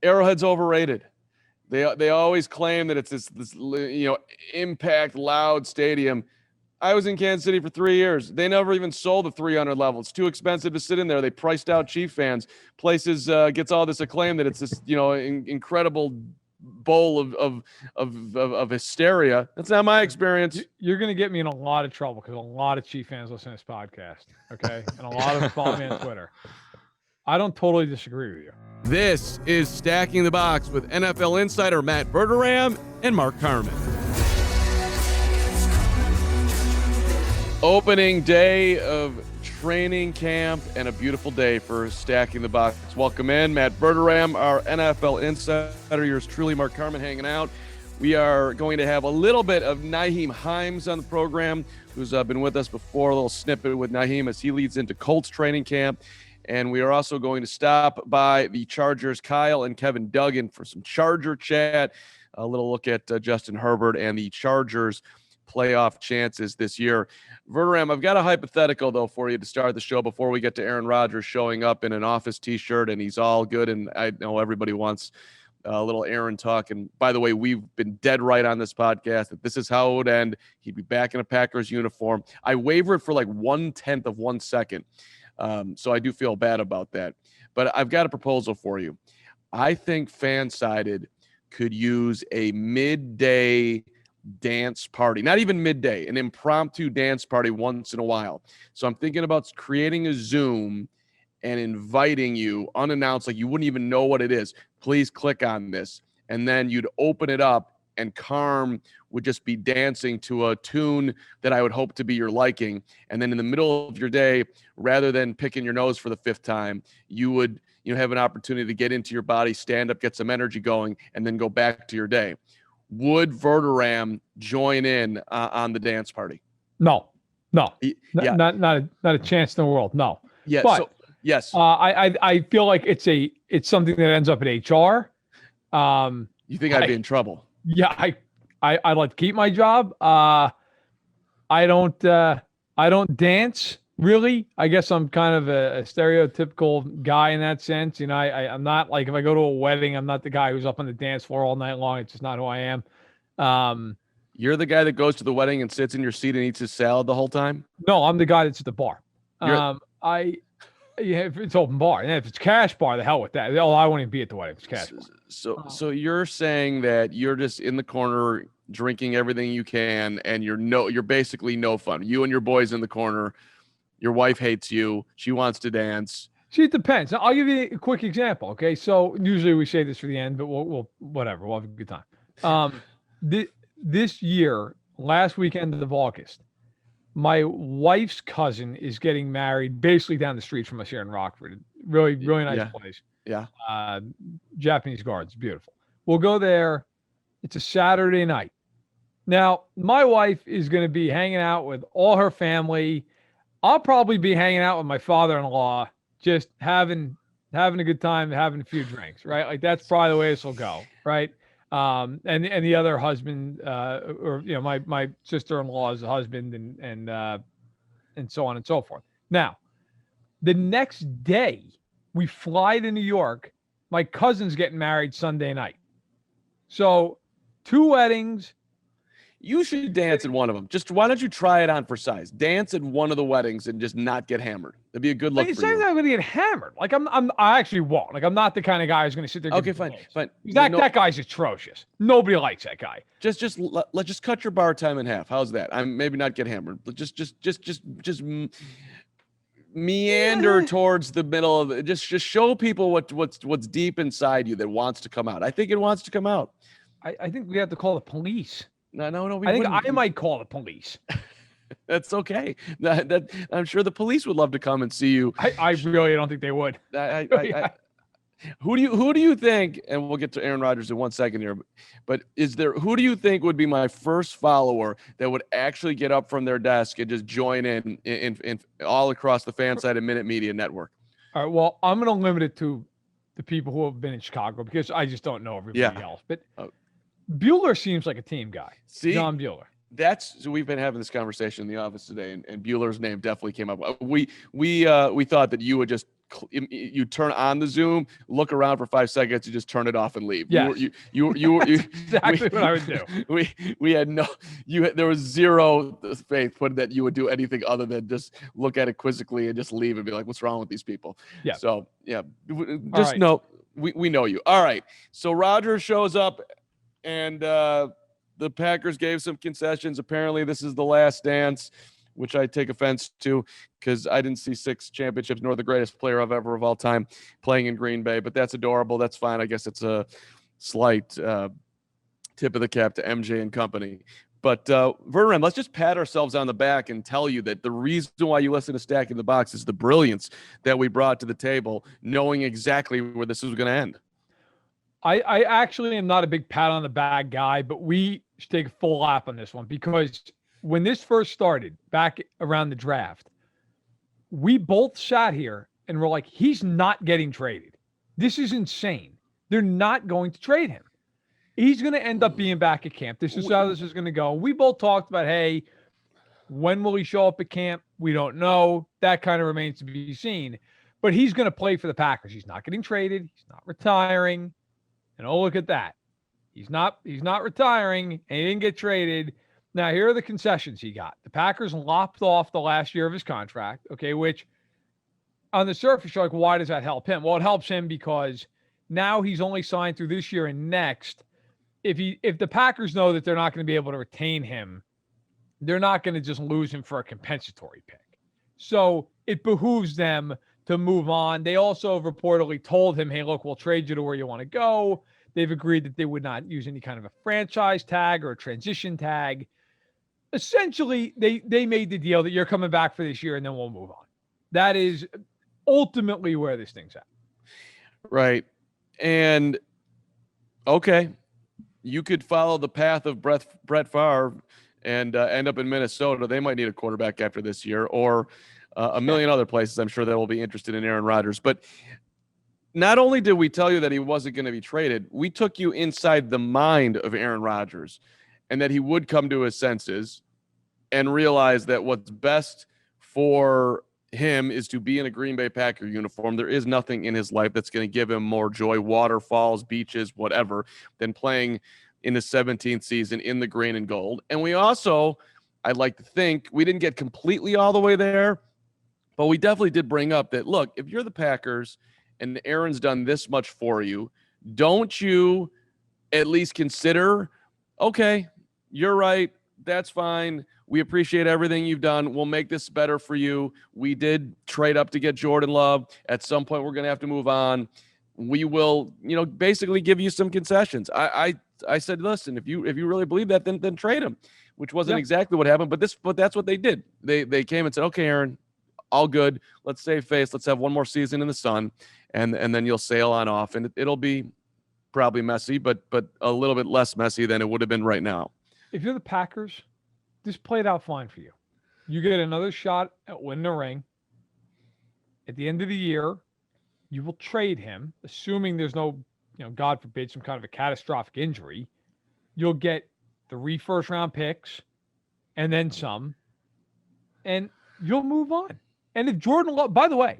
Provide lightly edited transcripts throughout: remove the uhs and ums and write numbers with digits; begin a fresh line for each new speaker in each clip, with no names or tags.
Arrowhead's overrated. They always claim that it's this impact loud stadium. I was in Kansas City for 3 years. They never even sold the 300 level. It's too expensive to sit in there. They priced out Chief fans. Places gets all this acclaim that it's this incredible bowl of hysteria. That's not my experience.
You're going to get me in a lot of trouble because a lot of Chief fans listen to this podcast. Okay, and a lot of them follow me on Twitter. I don't totally disagree with you.
This is Stacking the Box with NFL insider Matt Verderame and Mark Carman. Opening day of training camp and a beautiful day for Stacking the Box. Welcome in, Matt Verderame, our NFL insider. Yours truly, Mark Carman, hanging out. We are going to have a little bit of Nyheim Hines on the program, who's been with us before. A little snippet with Nyheim as he leads into Colts training camp. And we are also going to stop by the Chargers, Kyle and Kevin Duggan, for some Charger chat, a little look at Justin Herbert and the Chargers' playoff chances this year. Verderame, I've got a hypothetical, though, for you to start the show before we get to Aaron Rodgers showing up in an Office T-shirt, and he's all good, and I know everybody wants a little Aaron talk. And by the way, we've been dead right on this podcast that this is how it would end. He'd be back in a Packers uniform. I wavered for like 1/10 of 1 second. So I do feel bad about that. But I've got a proposal for you. I think FanSided could use a midday dance party, not even midday, an impromptu dance party once in a while. So I'm thinking about creating a Zoom and inviting you unannounced, like you wouldn't even know what it is. Please click on this. And then you'd open it up and Carm would just be dancing to a tune that I would hope to be your liking. And then in the middle of your day, rather than picking your nose for the 5th time, you would have an opportunity to get into your body, stand up, get some energy going, and then go back to your day. Would Verderame join in on the dance party?
No.
Yeah.
Not a chance in the world. No.
Yeah.
But
yes.
I feel like it's something that ends up at HR.
You think I'd be in trouble?
Yeah, I'd like to keep my job. I don't dance really. I guess I'm kind of a stereotypical guy in that sense. I'm not like, if I go to a wedding, I'm not the guy who's up on the dance floor all night long. It's just not who I am.
You're the guy that goes to the wedding and sits in your seat and eats his salad the whole time?
No, I'm the guy that's at the bar. If it's open bar, and if it's cash bar, the hell with that. Oh, I won't even be at the wedding. It's cash bar.
So you're saying that you're just in the corner drinking everything you can, and you're basically no fun. You and your boys in the corner. Your wife hates you. She wants to dance.
See, it depends. I'll give you a quick example. Okay, so usually we say this for the end, but we'll whatever. We'll have a good time. This year, last weekend of August, my wife's cousin is getting married basically down the street from us here in Rockford. Really, really nice place.
Yeah.
Japanese gardens, beautiful. We'll go there. It's a Saturday night. Now, my wife is going to be hanging out with all her family. I'll probably be hanging out with my father-in-law, just having a good time, having a few drinks, right? Like that's probably the way this will go, right? And the other husband, my sister-in-law's husband, and so on and so forth. Now, the next day, we fly to New York. My cousin's getting married Sunday night. So, 2 weddings.
You should dance at one of them. Just why don't you try it on for size? Dance at one of the weddings and just not get hammered. That'd be a good look for you.
I'm going to get hammered. Like I actually won't. Like I'm not the kind of guy who's going to sit there.
Okay, fine.
That guy's atrocious. Nobody likes that guy.
Let's cut your bar time in half. How's that? I'm maybe not get hammered, but just meander towards the middle of it. Just show people what's deep inside you that wants to come out. I think it wants to come out.
I think we have to call the police.
No.
I think I might call the police.
That's okay. That I'm sure the police would love to come and see you.
I really don't think they would.
Who do you think? And we'll get to Aaron Rodgers in 1 second here. But who do you think would be my first follower that would actually get up from their desk and just join in all across the FanSided Minute Media Network?
All right. Well, I'm going to limit it to the people who have been in Chicago because I just don't know everybody else. But Bueller seems like a team guy.
See,
John Bueller.
So we've been having this conversation in the office today, and Bueller's name definitely came up. We thought that you would just you turn on the Zoom, look around for 5 seconds, you just turn it off and leave.
Yes.
You
Exactly what I would do.
We had there was zero faith put that you would do anything other than just look at it quizzically and just leave and be like, what's wrong with these people?
Yeah.
So yeah, just know we know you. All right. So Rodgers shows up, and the Packers gave some concessions. Apparently, this is the last dance, which I take offense to because I didn't see 6 championships nor the greatest player of all time playing in Green Bay. But that's adorable. That's fine. I guess it's a slight tip of the cap to MJ and company. But Verderame, let's just pat ourselves on the back and tell you that the reason why you listen to Stacking the Box is the brilliance that we brought to the table, knowing exactly where this was going to end.
I actually am not a big pat on the back guy, but we should take a full lap on this one because when this first started back around the draft, we both sat here and were like, he's not getting traded. This is insane. They're not going to trade him. He's going to end up being back at camp. This is how this is going to go. We both talked about, hey, when will he show up at camp? We don't know. That kind of remains to be seen. But he's going to play for the Packers. He's not getting traded. He's not retiring. And oh, look at that. He's not retiring, and he didn't get traded. Now, here are the concessions he got. The Packers lopped off the last year of his contract, okay, which on the surface, you're like, why does that help him? Well, it helps him because now he's only signed through this year and next. If the Packers know that they're not going to be able to retain him, they're not going to just lose him for a compensatory pick. So it behooves them to move on. They also reportedly told him, hey, look, we'll trade you to where you want to go. They've agreed that they would not use any kind of a franchise tag or a transition tag. Essentially, they made the deal that you're coming back for this year and then we'll move on. That is ultimately where this thing's at.
Right. And okay, you could follow the path of Brett Favre and end up in Minnesota. They might need a quarterback after this year, or a million other places I'm sure that will be interested in Aaron Rodgers. But not only did we tell you that he wasn't going to be traded, we took you inside the mind of Aaron Rodgers and that he would come to his senses and realize that what's best for him is to be in a Green Bay Packer uniform. There is nothing in his life that's going to give him more joy, waterfalls, beaches, whatever, than playing in his 17th season in the green and gold. And we also, I'd like to think, we didn't get completely all the way there, but we definitely did bring up that, look, if you're the Packers and Aaron's done this much for you, don't you at least consider, okay, you're right, that's fine. We appreciate everything you've done. We'll make this better for you. We did trade up to get Jordan Love. At some point, we're going to have to move on. We will, basically give you some concessions. I said, listen, if you really believe that, then trade him, which wasn't exactly what happened. But that's what they did. They came and said, okay, Aaron, all good. Let's save face. Let's have one more season in the sun, and then you'll sail on off. And it'll be probably messy, but a little bit less messy than it would have been right now.
If you're the Packers, this played out fine for you. You get another shot at winning the ring. At the end of the year, you will trade him, assuming there's no, God forbid, some kind of a catastrophic injury. You'll get 3 first-round picks and then some, and you'll move on. And if Jordan Love, by the way,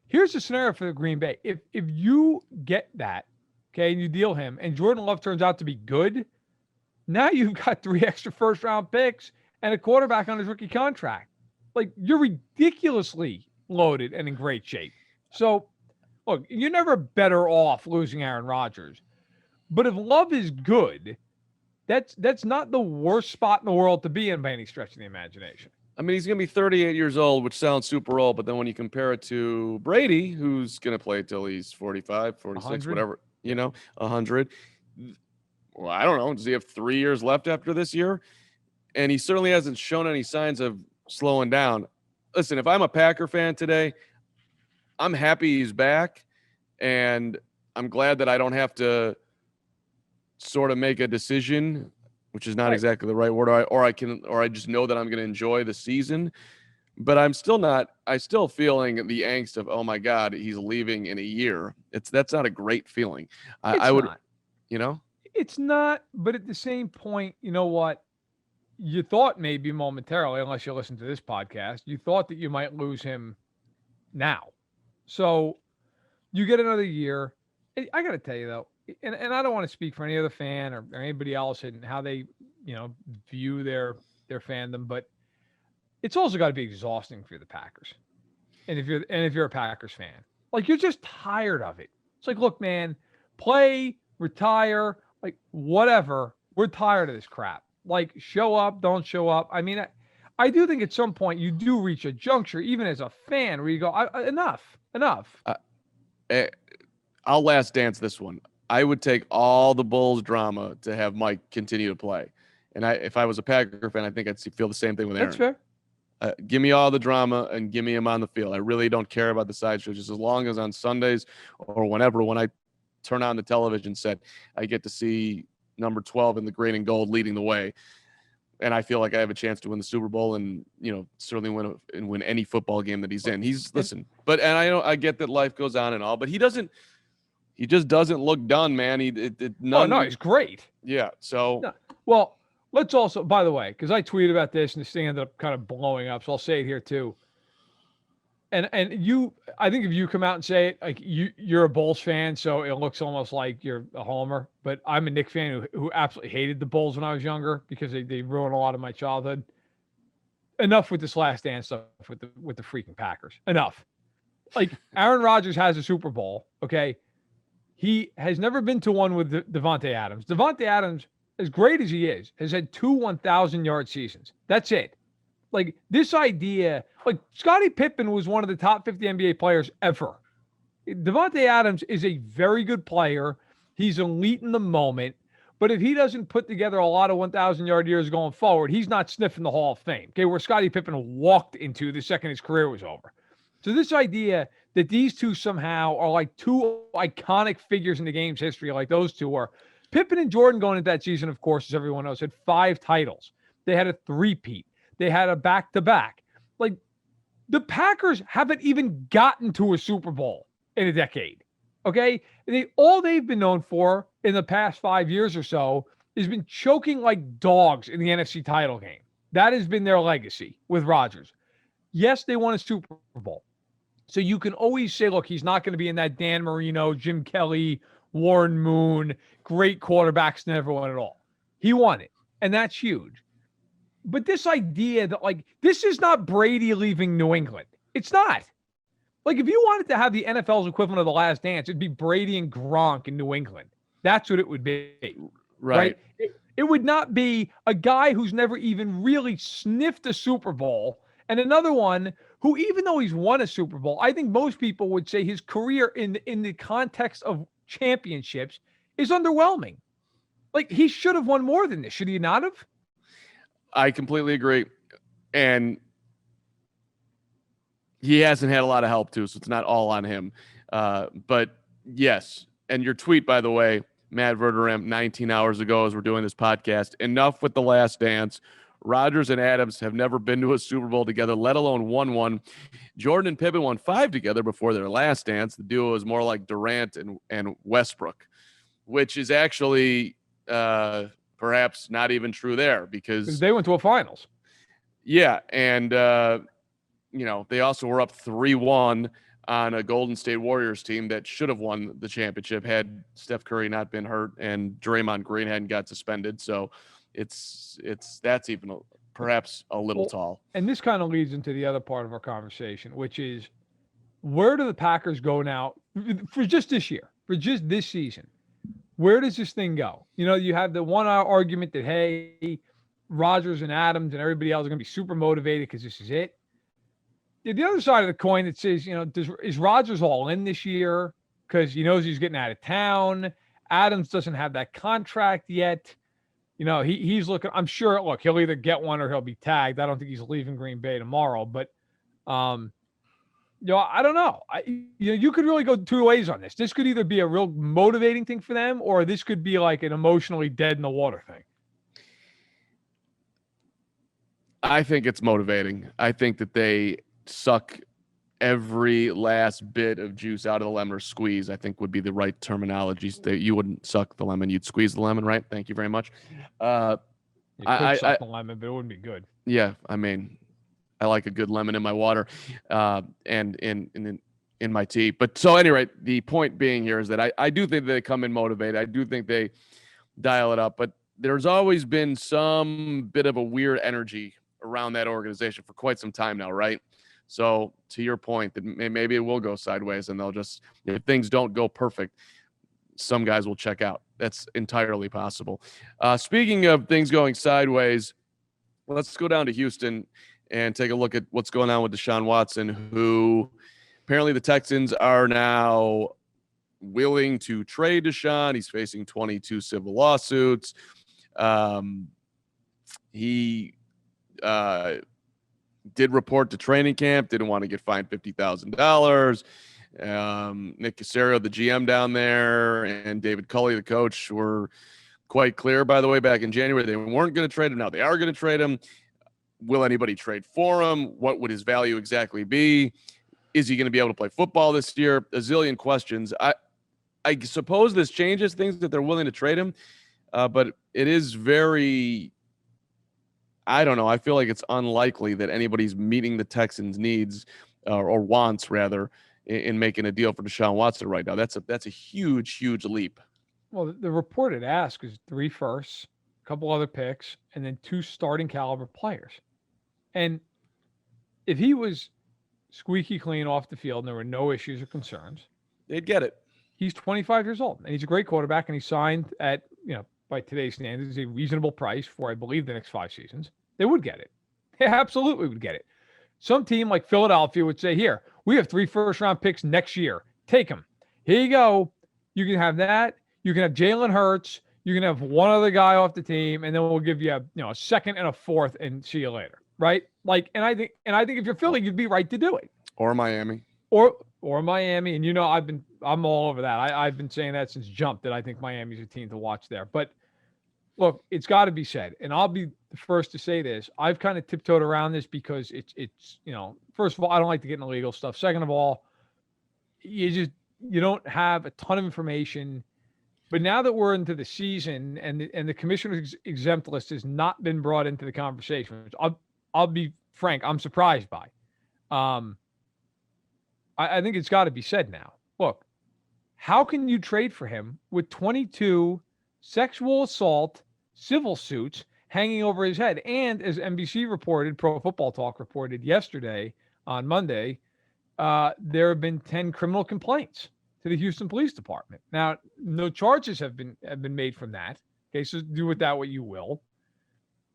here's the scenario for the Green Bay. If you get that, okay, and you deal him, and Jordan Love turns out to be good, now you've got 3 extra first-round picks and a quarterback on his rookie contract. Like, you're ridiculously loaded and in great shape. So, look, you're never better off losing Aaron Rodgers. But if Love is good, that's not the worst spot in the world to be in by any stretch of the imagination.
I mean, he's going to be 38 years old, which sounds super old. But then when you compare it to Brady, who's going to play till he's 45, 46,
100.
Whatever, 100. Well, I don't know. Does he have 3 years left after this year? And he certainly hasn't shown any signs of slowing down. Listen, if I'm a Packer fan today, I'm happy he's back. And I'm glad that I don't have to sort of make a decision, which is not exactly the right word, or I just know that I'm going to enjoy the season. But I still feeling the angst of, oh my God, he's leaving in a year. That's not a great feeling. I would,
not. It's not, but at the same point, you know what? You thought maybe momentarily, unless you listen to this podcast, you thought that you might lose him now. So you get another year. I got to tell you though, and I don't want to speak for any other fan or anybody else and how they, view their fandom, but it's also got to be exhausting for the Packers. And if you're a Packers fan, like you're just tired of it. It's like, look, man, play, retire, like whatever. We're tired of this crap. Like show up, don't show up. I mean, I do think at some point you do reach a juncture, even as a fan, where you go, enough.
I'll last dance this one. I would take all the Bulls drama to have Mike continue to play. And if I was a Packer fan, I think I'd feel the same thing with Aaron.
That's fair.
Give me all the drama and give me him on the field. I really don't care about the sideshow, just as long as on Sundays or whenever, when I turn on the television set, I get to see number 12 in the green and gold leading the way. And I feel like I have a chance to win the Super Bowl and, certainly win any football game that he's in. And I get that life goes on and all, but he just doesn't look done, man.
No, he's great.
Yeah. So,
no. Well, let's also, by the way, because I tweeted about this and this thing ended up kind of blowing up, so I'll say it here too. And I think if you come out and say it, like you're a Bulls fan, so it looks almost like you're a homer. But I'm a Knicks fan who absolutely hated the Bulls when I was younger because they ruined a lot of my childhood. Enough with this last dance stuff with the freaking Packers. Enough. Like Aaron Rodgers has a Super Bowl, okay? He has never been to one with Devontae Adams. Devontae Adams, as great as he is, has had 2 1,000-yard seasons. That's it. Like this idea, like Scottie Pippen was one of the top 50 NBA players ever. Devontae Adams is a very good player. He's elite in the moment. But if he doesn't put together a lot of 1,000-yard years going forward, he's not sniffing the Hall of Fame. Okay, where Scottie Pippen walked into the second his career was over. So this idea that these two somehow are like two iconic figures in the game's history, like those two are. Pippen and Jordan going into that season, of course, as everyone knows, had 5 titles. They had a three-peat. They had a back-to-back. Like, the Packers haven't even gotten to a Super Bowl in a decade, okay? All they've been known for in the past 5 years or so has been choking like dogs in the NFC title game. That has been their legacy with Rodgers. Yes, they won a Super Bowl. So you can always say, look, he's not going to be in that Dan Marino, Jim Kelly, Warren Moon, great quarterbacks never won it all. He won it, and that's huge. But this idea that, like, this is not Brady leaving New England. It's not. Like, if you wanted to have the NFL's equivalent of The Last Dance, it'd be Brady and Gronk in New England. That's what it would be.
Right?
It would not be a guy who's never even really sniffed a Super Bowl and another one who, even though he's won a Super Bowl, I think most people would say his career in the context of championships is underwhelming. Like, he should have won more than this. Should he not have?
I completely agree. And he hasn't had a lot of help too, so it's not all on him. But yes, and your tweet, by the way, Matt Verderame, 19 hours ago as we're doing this podcast, enough with The Last Dance. Rodgers and Adams have never been to a Super Bowl together, let alone won one. Jordan and Pippen won 5 together before their last dance. The duo is more like Durant and Westbrook, which is actually perhaps not even true there because
they went to a finals.
Yeah, and they also were up 3-1 on a Golden State Warriors team that should have won the championship had Steph Curry not been hurt and Draymond Green hadn't got suspended. So that's even perhaps a little tall.
And this kind of leads into the other part of our conversation, which is where do the Packers go now for just this year, for just this season? Where does this thing go? You have the 1 hour argument that, hey, Rodgers and Adams and everybody else are going to be super motivated because this is it. The other side of the coin that says, is Rodgers all in this year because he knows he's getting out of town? Adams doesn't have that contract yet. He's looking, I'm sure, look, he'll either get one or he'll be tagged. I don't think he's leaving Green Bay tomorrow, but, I don't know. You could really go 2 ways on this. This could either be a real motivating thing for them or this could be like an emotionally dead in the water thing.
I think it's motivating. I think that they suck every last bit of juice out of the lemon, or squeeze, I think would be the right terminology. You wouldn't suck the lemon, you'd squeeze the lemon, right? Thank you very much.
You could suck the lemon, but it wouldn't be good.
Yeah, I mean, I like a good lemon in my water. And in my tea. But so anyway, the point being here is that I do think they come in motivated. I do think they dial it up, but there's always been some bit of a weird energy around that organization for quite some time now, right? So to your point, that maybe it will go sideways, and they'll just, if things don't go perfect, some guys will check out. That's entirely possible. Speaking of things going sideways, let's go down to Houston and take a look at what's going on with Deshaun Watson, who apparently the Texans are now willing to trade Deshaun. He's facing 22 civil lawsuits. He did report to training camp, didn't want to get fined $50,000. Nick Caserio, the GM down there, and David Culley, the coach, were quite clear, by the way, back in January. They weren't going to trade him. Now they are going to trade him. Will anybody trade for him? What would his value exactly be? Is he going to be able to play football this year? A zillion questions. I suppose this changes things that they're willing to trade him, but it is very, I don't know. I feel like it's unlikely that anybody's meeting the Texans' needs or wants, rather, in making a deal for Deshaun Watson right now. That's a huge, huge leap.
Well, the reported ask is 3 firsts, a couple other picks, and then 2 starting caliber players. And if he was squeaky clean off the field and there were no issues or concerns,
they'd get it.
He's 25 years old, and he's a great quarterback, and he signed at, by today's standards, a reasonable price for, I believe, the next 5 seasons. They would get it. They absolutely would get it. Some team like Philadelphia would say, here, we have 3 first-round picks next year. Take them. Here you go. You can have that. You can have Jalen Hurts. You can have one other guy off the team, and then we'll give you a second and a fourth, and see you later. Right? And I think if you're Philly, you'd be right to do it.
Or Miami.
Or Miami, and I'm all over that. I've been saying that since jump, that I think Miami's a team to watch there. But look, it's got to be said, and I'll be the first to say this. I've kind of tiptoed around this because it's first of all, I don't like to get into legal stuff. Second of all, you don't have a ton of information. But now that we're into the season and the commissioner's exempt list has not been brought into the conversation, which I'll be frank, I'm surprised by. I think it's got to be said now. Look, how can you trade for him with 22 sexual assault civil suits hanging over his head? And as NBC reported, Pro Football Talk reported yesterday on Monday, there have been 10 criminal complaints to the Houston Police Department. Now, no charges have been made from that. Okay, so do with that what you will.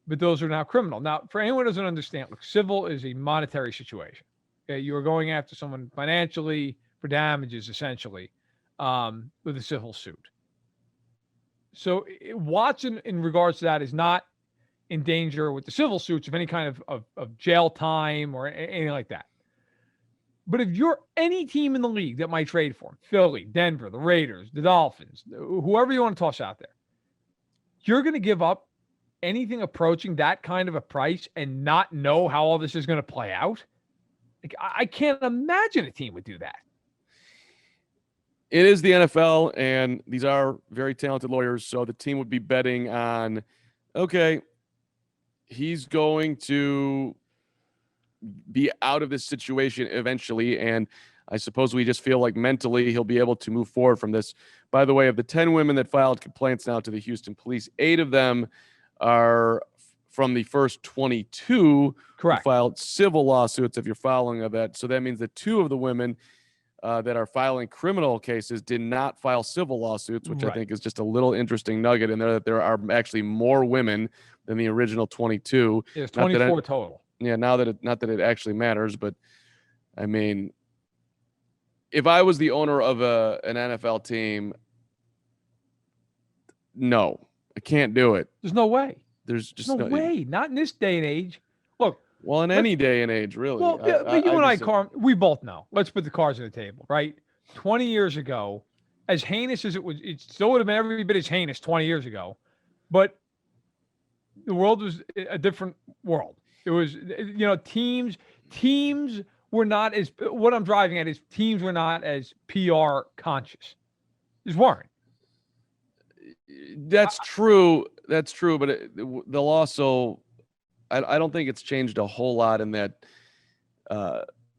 But those are now criminal. Now, for anyone who doesn't understand, look, civil is a monetary situation. Okay, you are going after someone financially for damages, essentially, with a civil suit. So Watson, in regards to that, is not in danger with the civil suits of any kind of jail time or anything like that. But if you're any team in the league that might trade for him, Philly, Denver, the Raiders, the Dolphins, whoever you want to toss out there, you're going to give up anything approaching that kind of a price and not know how all this is going to play out? Like, I can't imagine a team would do that.
It is the NFL, and these are very talented lawyers, so the team would be betting on, okay, he's going to be out of this situation eventually, and I suppose we just feel like mentally he'll be able to move forward from this. By the way, of the 10 women that filed complaints now to the Houston police, 8 of them are from the first 22
Correct.
who filed civil lawsuits, if you're following of that. So that means that 2 of the women that are filing criminal cases did not file civil lawsuits, which I think is just a little interesting nugget in there, that there are actually more women than the original 22.
It's 24 total.
Yeah, not that it actually matters, but I mean, if I was the owner of an NFL team, no, I can't do it.
There's no way.
There's just
no way. Not in this day and age. Look.
Well, in any day and age, really.
Well, but you and I, Carm, we both know. Let's put the cards on the table, right? 20 years ago, as heinous as it was, it still would have been every bit as heinous 20 years ago, but the world was a different world. It was, teams were not as, what I'm driving at is teams were not as PR conscious. Just weren't.
That's true. That's true. But they'll also, I don't think it's changed a whole lot in that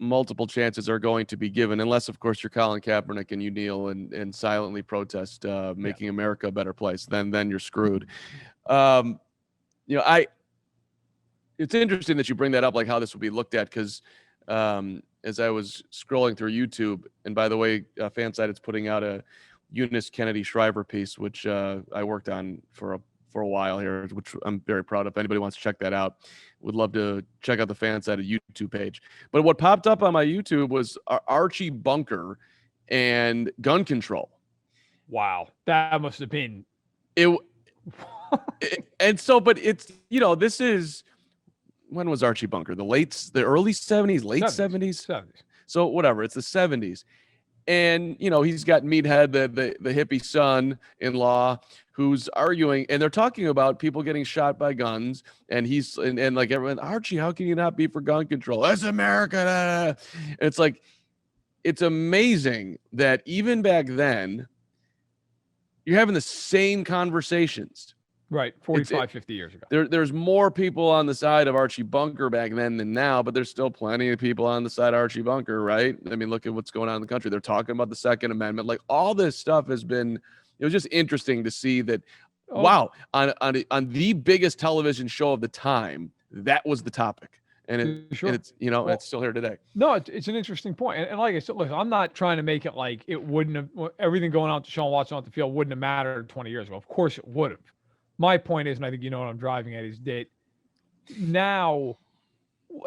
multiple chances are going to be given, unless, of course, you're Colin Kaepernick and you kneel and silently protest making America a better place. Then you're screwed. It's interesting that you bring that up, like how this would be looked at, because as I was scrolling through YouTube, and by the way, FanSided's putting out a Eunice Kennedy Shriver piece, which I worked on for a while here, which I'm very proud of. If anybody wants to check that out, would love to check out the FanSided YouTube page. But what popped up on my YouTube was Archie Bunker and gun control.
Wow, that must have been
and so, but it's, this is, when was Archie Bunker? The early 70s, late 70s. So whatever, it's the 70s. And, he's got Meathead, the hippie son-in-law, who's arguing, and they're talking about people getting shot by guns. And he's, and like everyone, Archie, how can you not be for gun control? That's America. And it's like, it's amazing that even back then, you're having the same conversations.
Right, 50 years ago.
There's more people on the side of Archie Bunker back then than now, but there's still plenty of people on the side of Archie Bunker, right? I mean, look at what's going on in the country. They're talking about the Second Amendment. Like, all this stuff it was just interesting to see that, wow, on the biggest television show of the time, that was the topic. And it's it's still here today.
No, it's an interesting point. And like I said, look, I'm not trying to make it like it wouldn't have, everything going on to Deshaun Watson off the field wouldn't have mattered 20 years ago. Of course it would have. My point is, and I think you know what I'm driving at, is that now,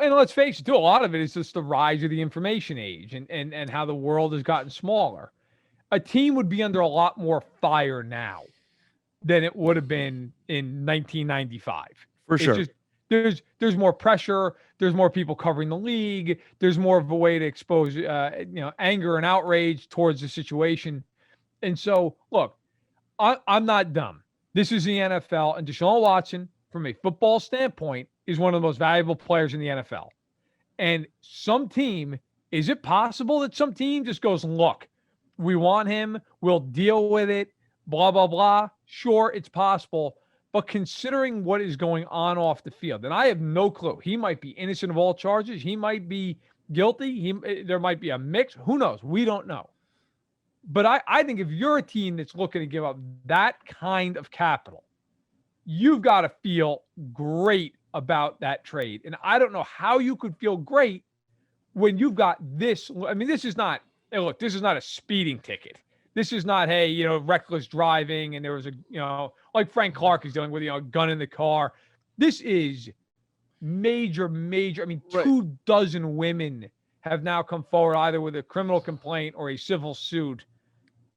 and let's face it, too, a lot of it is just the rise of the information age and how the world has gotten smaller. A team would be under a lot more fire now than it would have been in 1995.
For sure.
Just, there's more pressure. There's more people covering the league. There's more of a way to expose, anger and outrage towards the situation. And so, look, I'm not dumb. This is the NFL, and Deshaun Watson, from a football standpoint, is one of the most valuable players in the NFL. And is it possible that some team just goes, look, we want him, we'll deal with it, blah, blah, blah? Sure, it's possible. But considering what is going on off the field, and I have no clue. He might be innocent of all charges. He might be guilty. There might be a mix. Who knows? We don't know. But I think if you're a team that's looking to give up that kind of capital, you've got to feel great about that trade. And I don't know how you could feel great when you've got this. I mean, this is not a speeding ticket. This is not, reckless driving. And there was like Frank Clark is dealing with, a gun in the car. This is major. I mean, 24 women have now come forward either with a criminal complaint or a civil suit.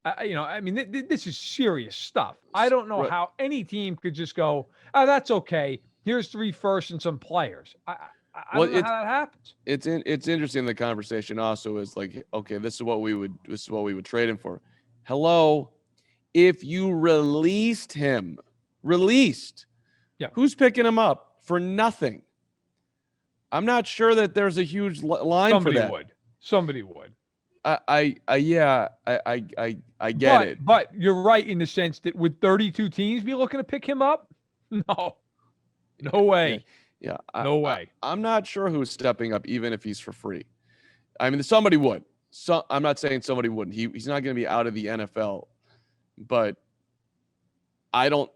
This is serious stuff. I don't know how any team could just go, oh, that's okay. Here's 3 firsts and some players. I don't know how that happens.
It's interesting. The conversation also is like, okay, this is what we would trade him for. Hello, if you released him, who's picking him up for nothing? I'm not sure that there's a huge line for that.
Somebody would.
I get it.
But you're right in the sense that would 32 teams be looking to pick him up? No way.
Yeah.
No way.
I'm not sure who's stepping up, even if he's for free. I mean, somebody would. So I'm not saying somebody wouldn't. He's not going to be out of the NFL, but I don't.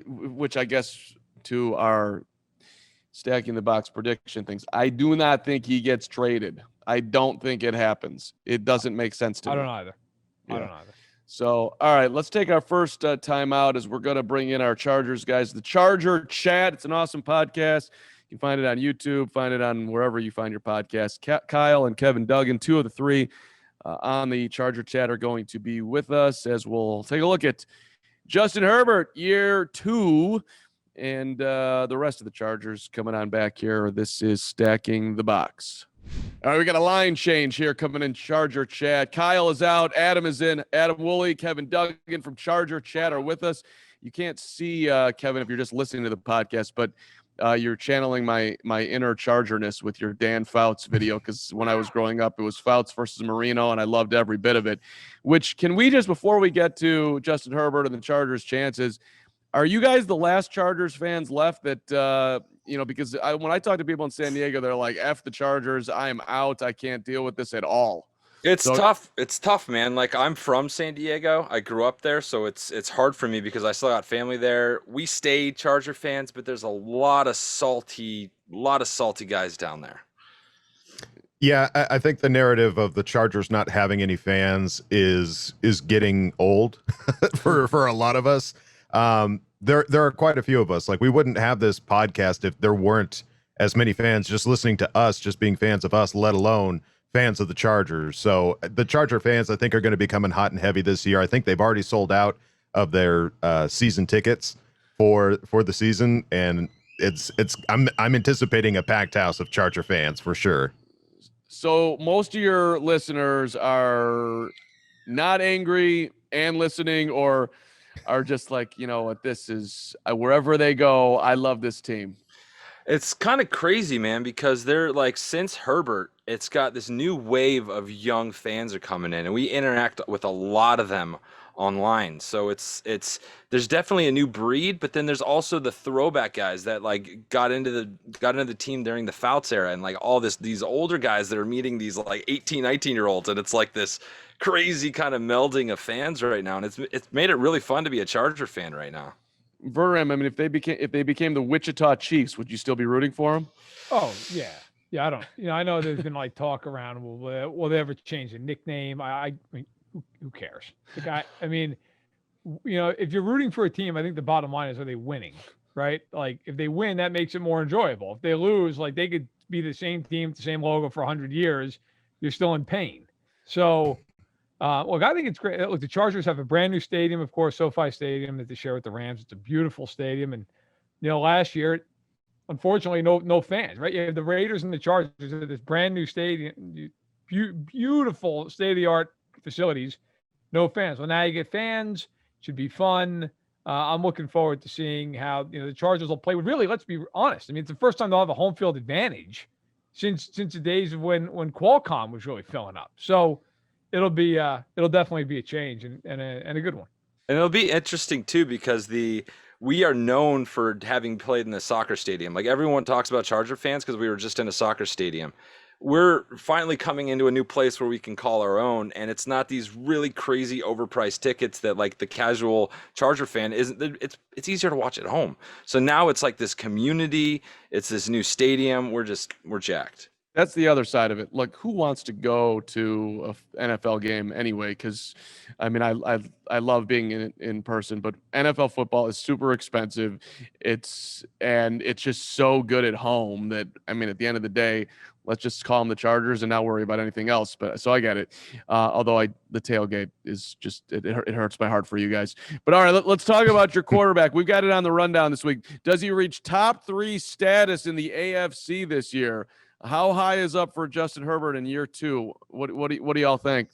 Which I guess to our stacking the box prediction things, I do not think he gets traded. I don't think it happens. It doesn't make sense to me.
I don't either.
So, all right, let's take our first timeout as we're going to bring in our Chargers guys. The Charger Chat. It's an awesome podcast. You can find it on YouTube, find it on wherever you find your podcast. Kyle and Kevin Duggan, 2 of the 3 on the Charger Chat, are going to be with us as we'll take a look at Justin Herbert, year 2, and the rest of the Chargers coming on back here. This is Stacking the Box. All right, we got a line change here coming in Charger Chat. Kyle is out. Adam is in. Adam Woolley, Kevin Duggan from Charger Chat are with us. You can't see Kevin if you're just listening to the podcast, but you're channeling my inner Chargerness with your Dan Fouts video, because when I was growing up, it was Fouts versus Marino, and I loved every bit of it. Which, can we just, before we get to Justin Herbert and the Chargers' chances, are you guys the last Chargers fans left that because when I talk to people in San Diego, they're like, F the Chargers, I am out. I can't deal with this at all.
It's
So
tough. It's tough, man. Like, I'm from San Diego. I grew up there, so it's hard for me because I still got family there. We stay Charger fans, but there's a lot of salty guys down there.
Yeah, I think the narrative of the Chargers not having any fans is getting old for a lot of us. There are quite a few of us. Like, we wouldn't have this podcast if there weren't as many fans just listening to us, just being fans of us, let alone fans of the Chargers. So the Charger fans, I think, are going to be coming hot and heavy this year. I think they've already sold out of their season tickets for the season, and I'm anticipating a packed house of Charger fans for sure.
So most of your listeners are not angry and listening, or are just like, you know what, this is wherever they go, I love this team.
It's kind of crazy, man, because they're like, since Herbert, it's got this new wave of young fans are coming in, and we interact with a lot of them online. So it's there's definitely a new breed, but then there's also the throwback guys that like got into the team during the Fouts era, and like all these older guys that are meeting these like 18, 19-year-olds, and it's like this crazy kind of melding of fans right now, and it's made it really fun to be a Charger fan right now.
Verderame, I mean, if they became the Wichita Chiefs, would you still be rooting for them?
Oh yeah. I don't. I know there's been like talk around. Will they ever change the nickname? I mean, who cares? The guy. I mean, if you're rooting for a team, I think the bottom line is, are they winning? Right? Like, if they win, that makes it more enjoyable. If they lose, like, they could be the same team, the same logo for 100 years. You're still in pain. So, look, I think it's great. Look, the Chargers have a brand new stadium, of course, SoFi Stadium, that they share with the Rams. It's a beautiful stadium, and last year, unfortunately, no fans. Right? You have the Raiders and the Chargers at this brand new stadium, beautiful state-of-the-art facilities, no fans. Well, now you get fans. Should be fun. I'm looking forward to seeing how the Chargers will play. Really, let's be honest. I mean, it's the first time they'll have a home field advantage since the days of when Qualcomm was really filling up. So it'll definitely be a change and a good one.
And it'll be interesting too, because we are known for having played in the soccer stadium. Like, everyone talks about Charger fans because we were just in a soccer stadium. We're finally coming into a new place where we can call our own, and it's not these really crazy overpriced tickets that like the casual Charger fan isn't. It's easier to watch at home. So now it's like this community. It's this new stadium. We're jacked.
That's the other side of it. Look, who wants to go to an NFL game anyway? Because, I mean, I love being in person, but NFL football is super expensive. It's just so good at home that, I mean, at the end of the day, let's just call them the Chargers and not worry about anything else. But so I get it. Although the tailgate is just it hurts my heart for you guys. But all right, let's talk about your quarterback. We've got it on the rundown this week. Does he reach top 3 status in the AFC this year? How high is up for Justin Herbert in year 2? What do y'all think?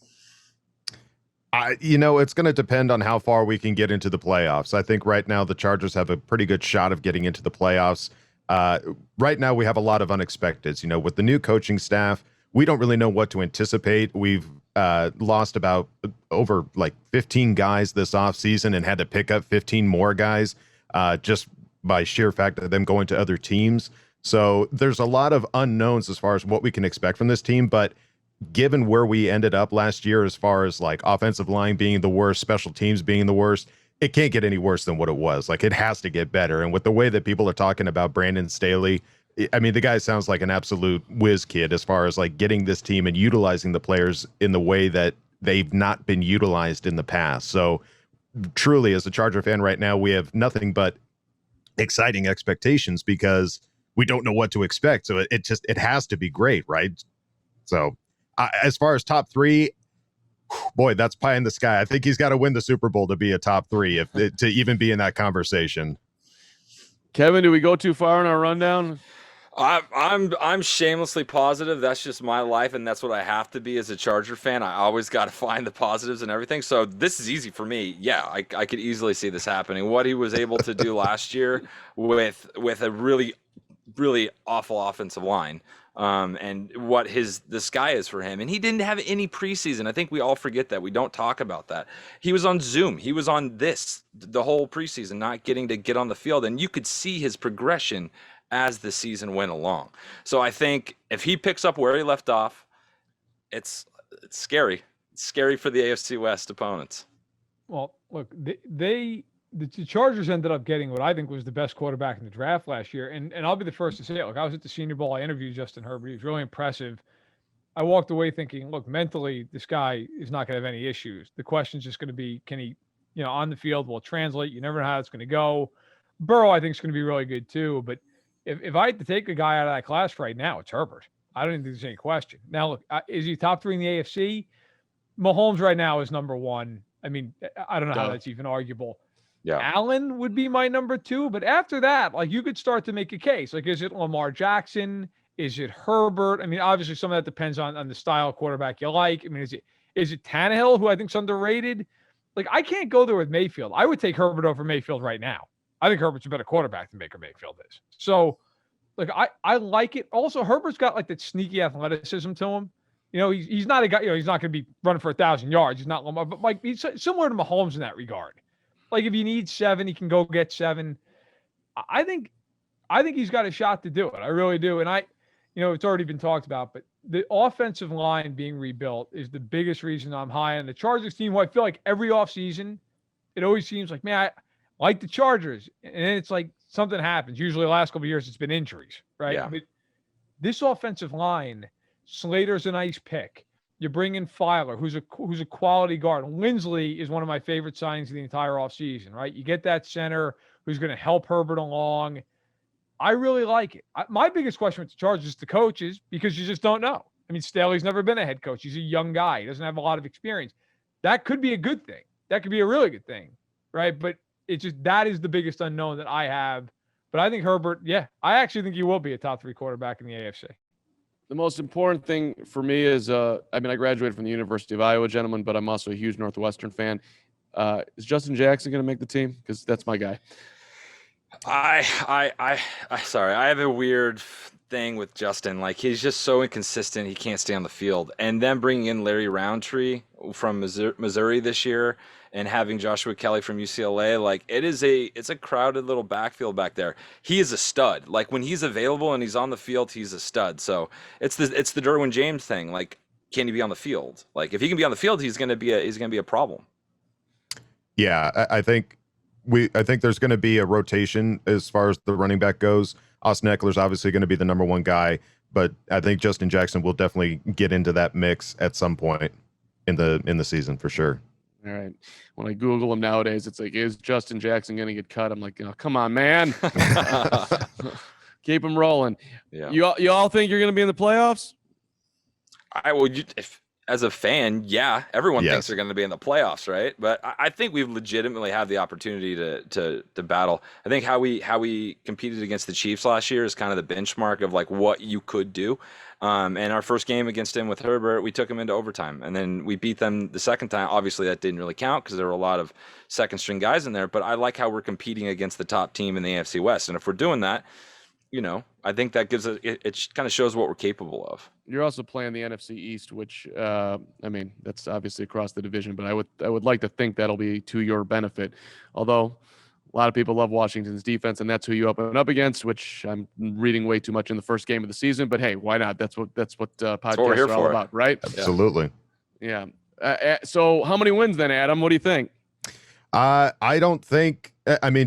It's going to depend on how far we can get into the playoffs. I think right now the Chargers have a pretty good shot of getting into the playoffs. Right now we have a lot of unexpecteds. With the new coaching staff, we don't really know what to anticipate. We've lost about over like 15 guys this offseason and had to pick up 15 more guys just by sheer fact of them going to other teams. So there's a lot of unknowns as far as what we can expect from this team. But given where we ended up last year, as far as like offensive line being the worst, special teams being the worst, it can't get any worse than what it was. Like, it has to get better. And with the way that people are talking about Brandon Staley, I mean, the guy sounds like an absolute whiz kid as far as like getting this team and utilizing the players in the way that they've not been utilized in the past. So truly, as a Charger fan right now, we have nothing but exciting expectations because we don't know what to expect. So it has to be great, right? So as far as top 3, boy, that's pie in the sky. I think he's got to win the Super Bowl to be a top 3 to even be in that conversation.
Kevin, do we go too far in our rundown?
I'm shamelessly positive. That's just my life, and that's what I have to be as a Charger fan. I always got to find the positives and everything. So this is easy for me. Yeah, I could easily see this happening. What he was able to do last year with a really, really awful offensive line. And what the sky is for him. And he didn't have any preseason. I think we all forget that. We don't talk about that. He was on Zoom. He was on the whole preseason, not getting to get on the field. And you could see his progression as the season went along. So I think if he picks up where he left off, it's scary. It's scary for the AFC West opponents.
Well, look, the Chargers ended up getting what I think was the best quarterback in the draft last year. And I'll be the first to say it. Look, I was at the Senior Bowl. I interviewed Justin Herbert. He was really impressive. I walked away thinking, look, mentally, this guy is not going to have any issues. The question's just going to be, can he, on the field will translate? You never know how it's going to go. Burrow, I think, is going to be really good too. But if I had to take a guy out of that class right now, it's Herbert. I don't even think there's any question. Now, look, is he top 3 in the AFC? Mahomes right now is number 1. I mean, I don't know how that's even arguable.
Yeah.
Allen would be my number 2. But after that, like, you could start to make a case. Like, is it Lamar Jackson? Is it Herbert? I mean, obviously some of that depends on the style of quarterback you like. I mean, is it Tannehill, who I think is underrated? Like, I can't go there with Mayfield. I would take Herbert over Mayfield right now. I think Herbert's a better quarterback than Baker Mayfield is. So, like, I like it. Also, Herbert's got like that sneaky athleticism to him. He's not a guy, he's not going to be running for 1,000 yards. He's not Lamar, but like he's similar to Mahomes in that regard. Like, if you need 7, he can go get 7. I think he's got a shot to do it. I really do. And it's already been talked about, but the offensive line being rebuilt is the biggest reason I'm high on the Chargers team, who I feel like every offseason, it always seems like, man, I like the Chargers. And then it's like something happens. Usually the last couple of years, it's been injuries, right?
Yeah.
But this offensive line, Slater's a nice pick. You bring in Filer, who's a quality guard. Lindsley is one of my favorite signings of the entire offseason, right? You get that center who's going to help Herbert along. I really like it. My biggest question with the Chargers is the coaches, because you just don't know. I mean, Staley's never been a head coach. He's a young guy. He doesn't have a lot of experience. That could be a good thing. That could be a really good thing, right? But it's just, that is the biggest unknown that I have. But I think Herbert, I actually think he will be a top 3 quarterback in the AFC.
The most important thing for me is, I graduated from the University of Iowa, gentlemen, but I'm also a huge Northwestern fan. Is Justin Jackson going to make the team? Because that's my guy.
Sorry, I have a weird thing with Justin. Like, he's just so inconsistent. He can't stay on the field. And then bringing in Larry Roundtree from Missouri this year, and having Joshua Kelly from UCLA, like, it's a crowded little backfield back there. He is a stud. Like, when he's available and he's on the field, he's a stud. So it's the Derwin James thing. Like, can he be on the field? Like, if he can be on the field, he's gonna be a problem.
Yeah, I think there's going to be a rotation as far as the running back goes. Austin Eckler's obviously going to be the number 1 guy, but I think Justin Jackson will definitely get into that mix at some point in the season for sure.
All right. When I Google him nowadays, it's like, is Justin Jackson going to get cut? I'm like, oh, come on, man. Keep him rolling.
Yeah.
You all think you're going to be in the playoffs?
As a fan, everyone
Yes.
thinks they're going to be in the playoffs, right? But I think we've legitimately had the opportunity to battle. I think how we competed against the Chiefs last year is kind of the benchmark of like what you could do. And our first game against him with Herbert, we took him into overtime, and then we beat them the second time. Obviously, that didn't really count because there were a lot of second string guys in there. But I like how we're competing against the top team in the AFC West, and if we're doing that, I think that gives it kind of shows what we're capable of.
You're also playing the NFC East, which that's obviously across the division, but I would like to think that'll be to your benefit. Although a lot of people love Washington's defense, and that's who you open up against, which I'm reading way too much in the first game of the season. But hey, why not? That's what podcasts are all about, right?
Absolutely.
Yeah. So how many wins then, Adam? What do you think?
I don't think.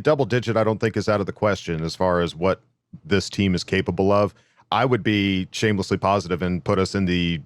Double digit. I don't think is out of the question as far as what this team is capable of. I would be shamelessly positive and put us in the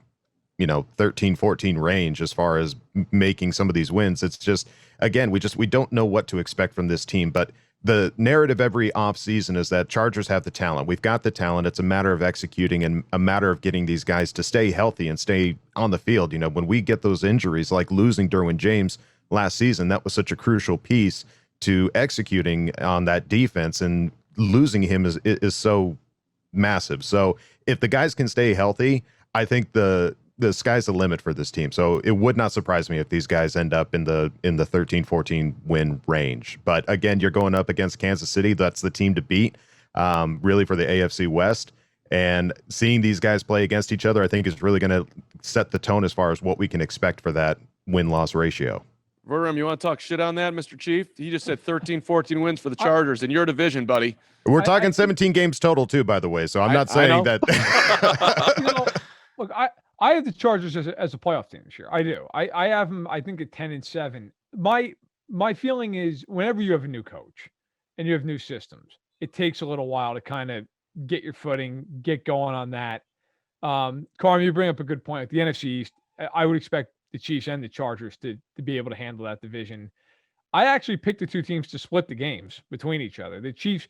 13-14 range as far as making some of these wins. It's just, again, we don't know what to expect from this team. But the narrative every offseason is that Chargers have the talent. We've got the talent. It's a matter of executing and a matter of getting these guys to stay healthy and stay on the field. When we get those injuries, like losing Derwin James last season, that was such a crucial piece to executing on that defense, and losing him is so massive. So if the guys can stay healthy, I think the sky's the limit for this team. So it would not surprise me if these guys end up in the 13-14 win range. But again, you're going up against Kansas City. That's the team to beat, really, for the AFC West. And seeing these guys play against each other, I think, is really going to set the tone as far as what we can expect for that win-loss ratio.
Verderame, you want to talk shit on that, Mr. Chief? He just said 13, 14 wins for the Chargers in your division, buddy.
We're talking 17 games total too, by the way. So I'm not saying that.
Look, I have the Chargers as a playoff team this year. I do. I have them, I think, at 10-7. My feeling is whenever you have a new coach and you have new systems, it takes a little while to kind of get your footing, get going on that. Carmen, you bring up a good point. Like the NFC East, I would expect the Chiefs and the Chargers to be able to handle that division. I actually picked the two teams to split the games between each other. The Chiefs,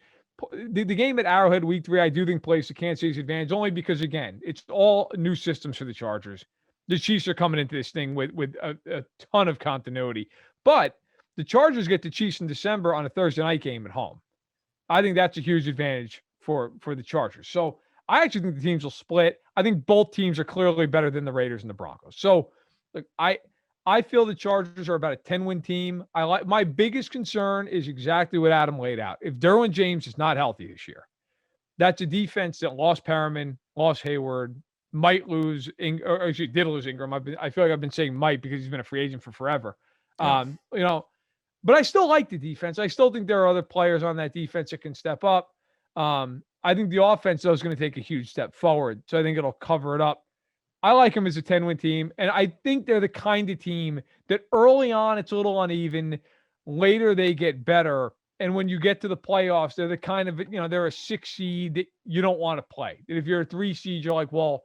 the game at Arrowhead Week 3, I do think plays to Kansas City's advantage only because, again, it's all new systems for the Chargers. The Chiefs are coming into this thing with a ton of continuity. But the Chargers get the Chiefs in December on a Thursday night game at home. I think that's a huge advantage for the Chargers. So I actually think the teams will split. I think both teams are clearly better than the Raiders and the Broncos. So look, I feel the Chargers are about a 10-win team. My biggest concern is exactly what Adam laid out. If Derwin James is not healthy this year, that's a defense that lost Perriman, lost Hayward, might lose, or actually did lose Ingram. I feel like I've been saying might because he's been a free agent for forever.
Yeah.
But I still like the defense. I still think there are other players on that defense that can step up. I think the offense, though, is going to take a huge step forward. So I think it'll cover it up. I like them as a 10-win team. And I think they're the kind of team that early on, it's a little uneven. Later, they get better. And when you get to the playoffs, they're the kind of, they're a 6 seed that you don't want to play. And if you're a 3 seed, you're like, well,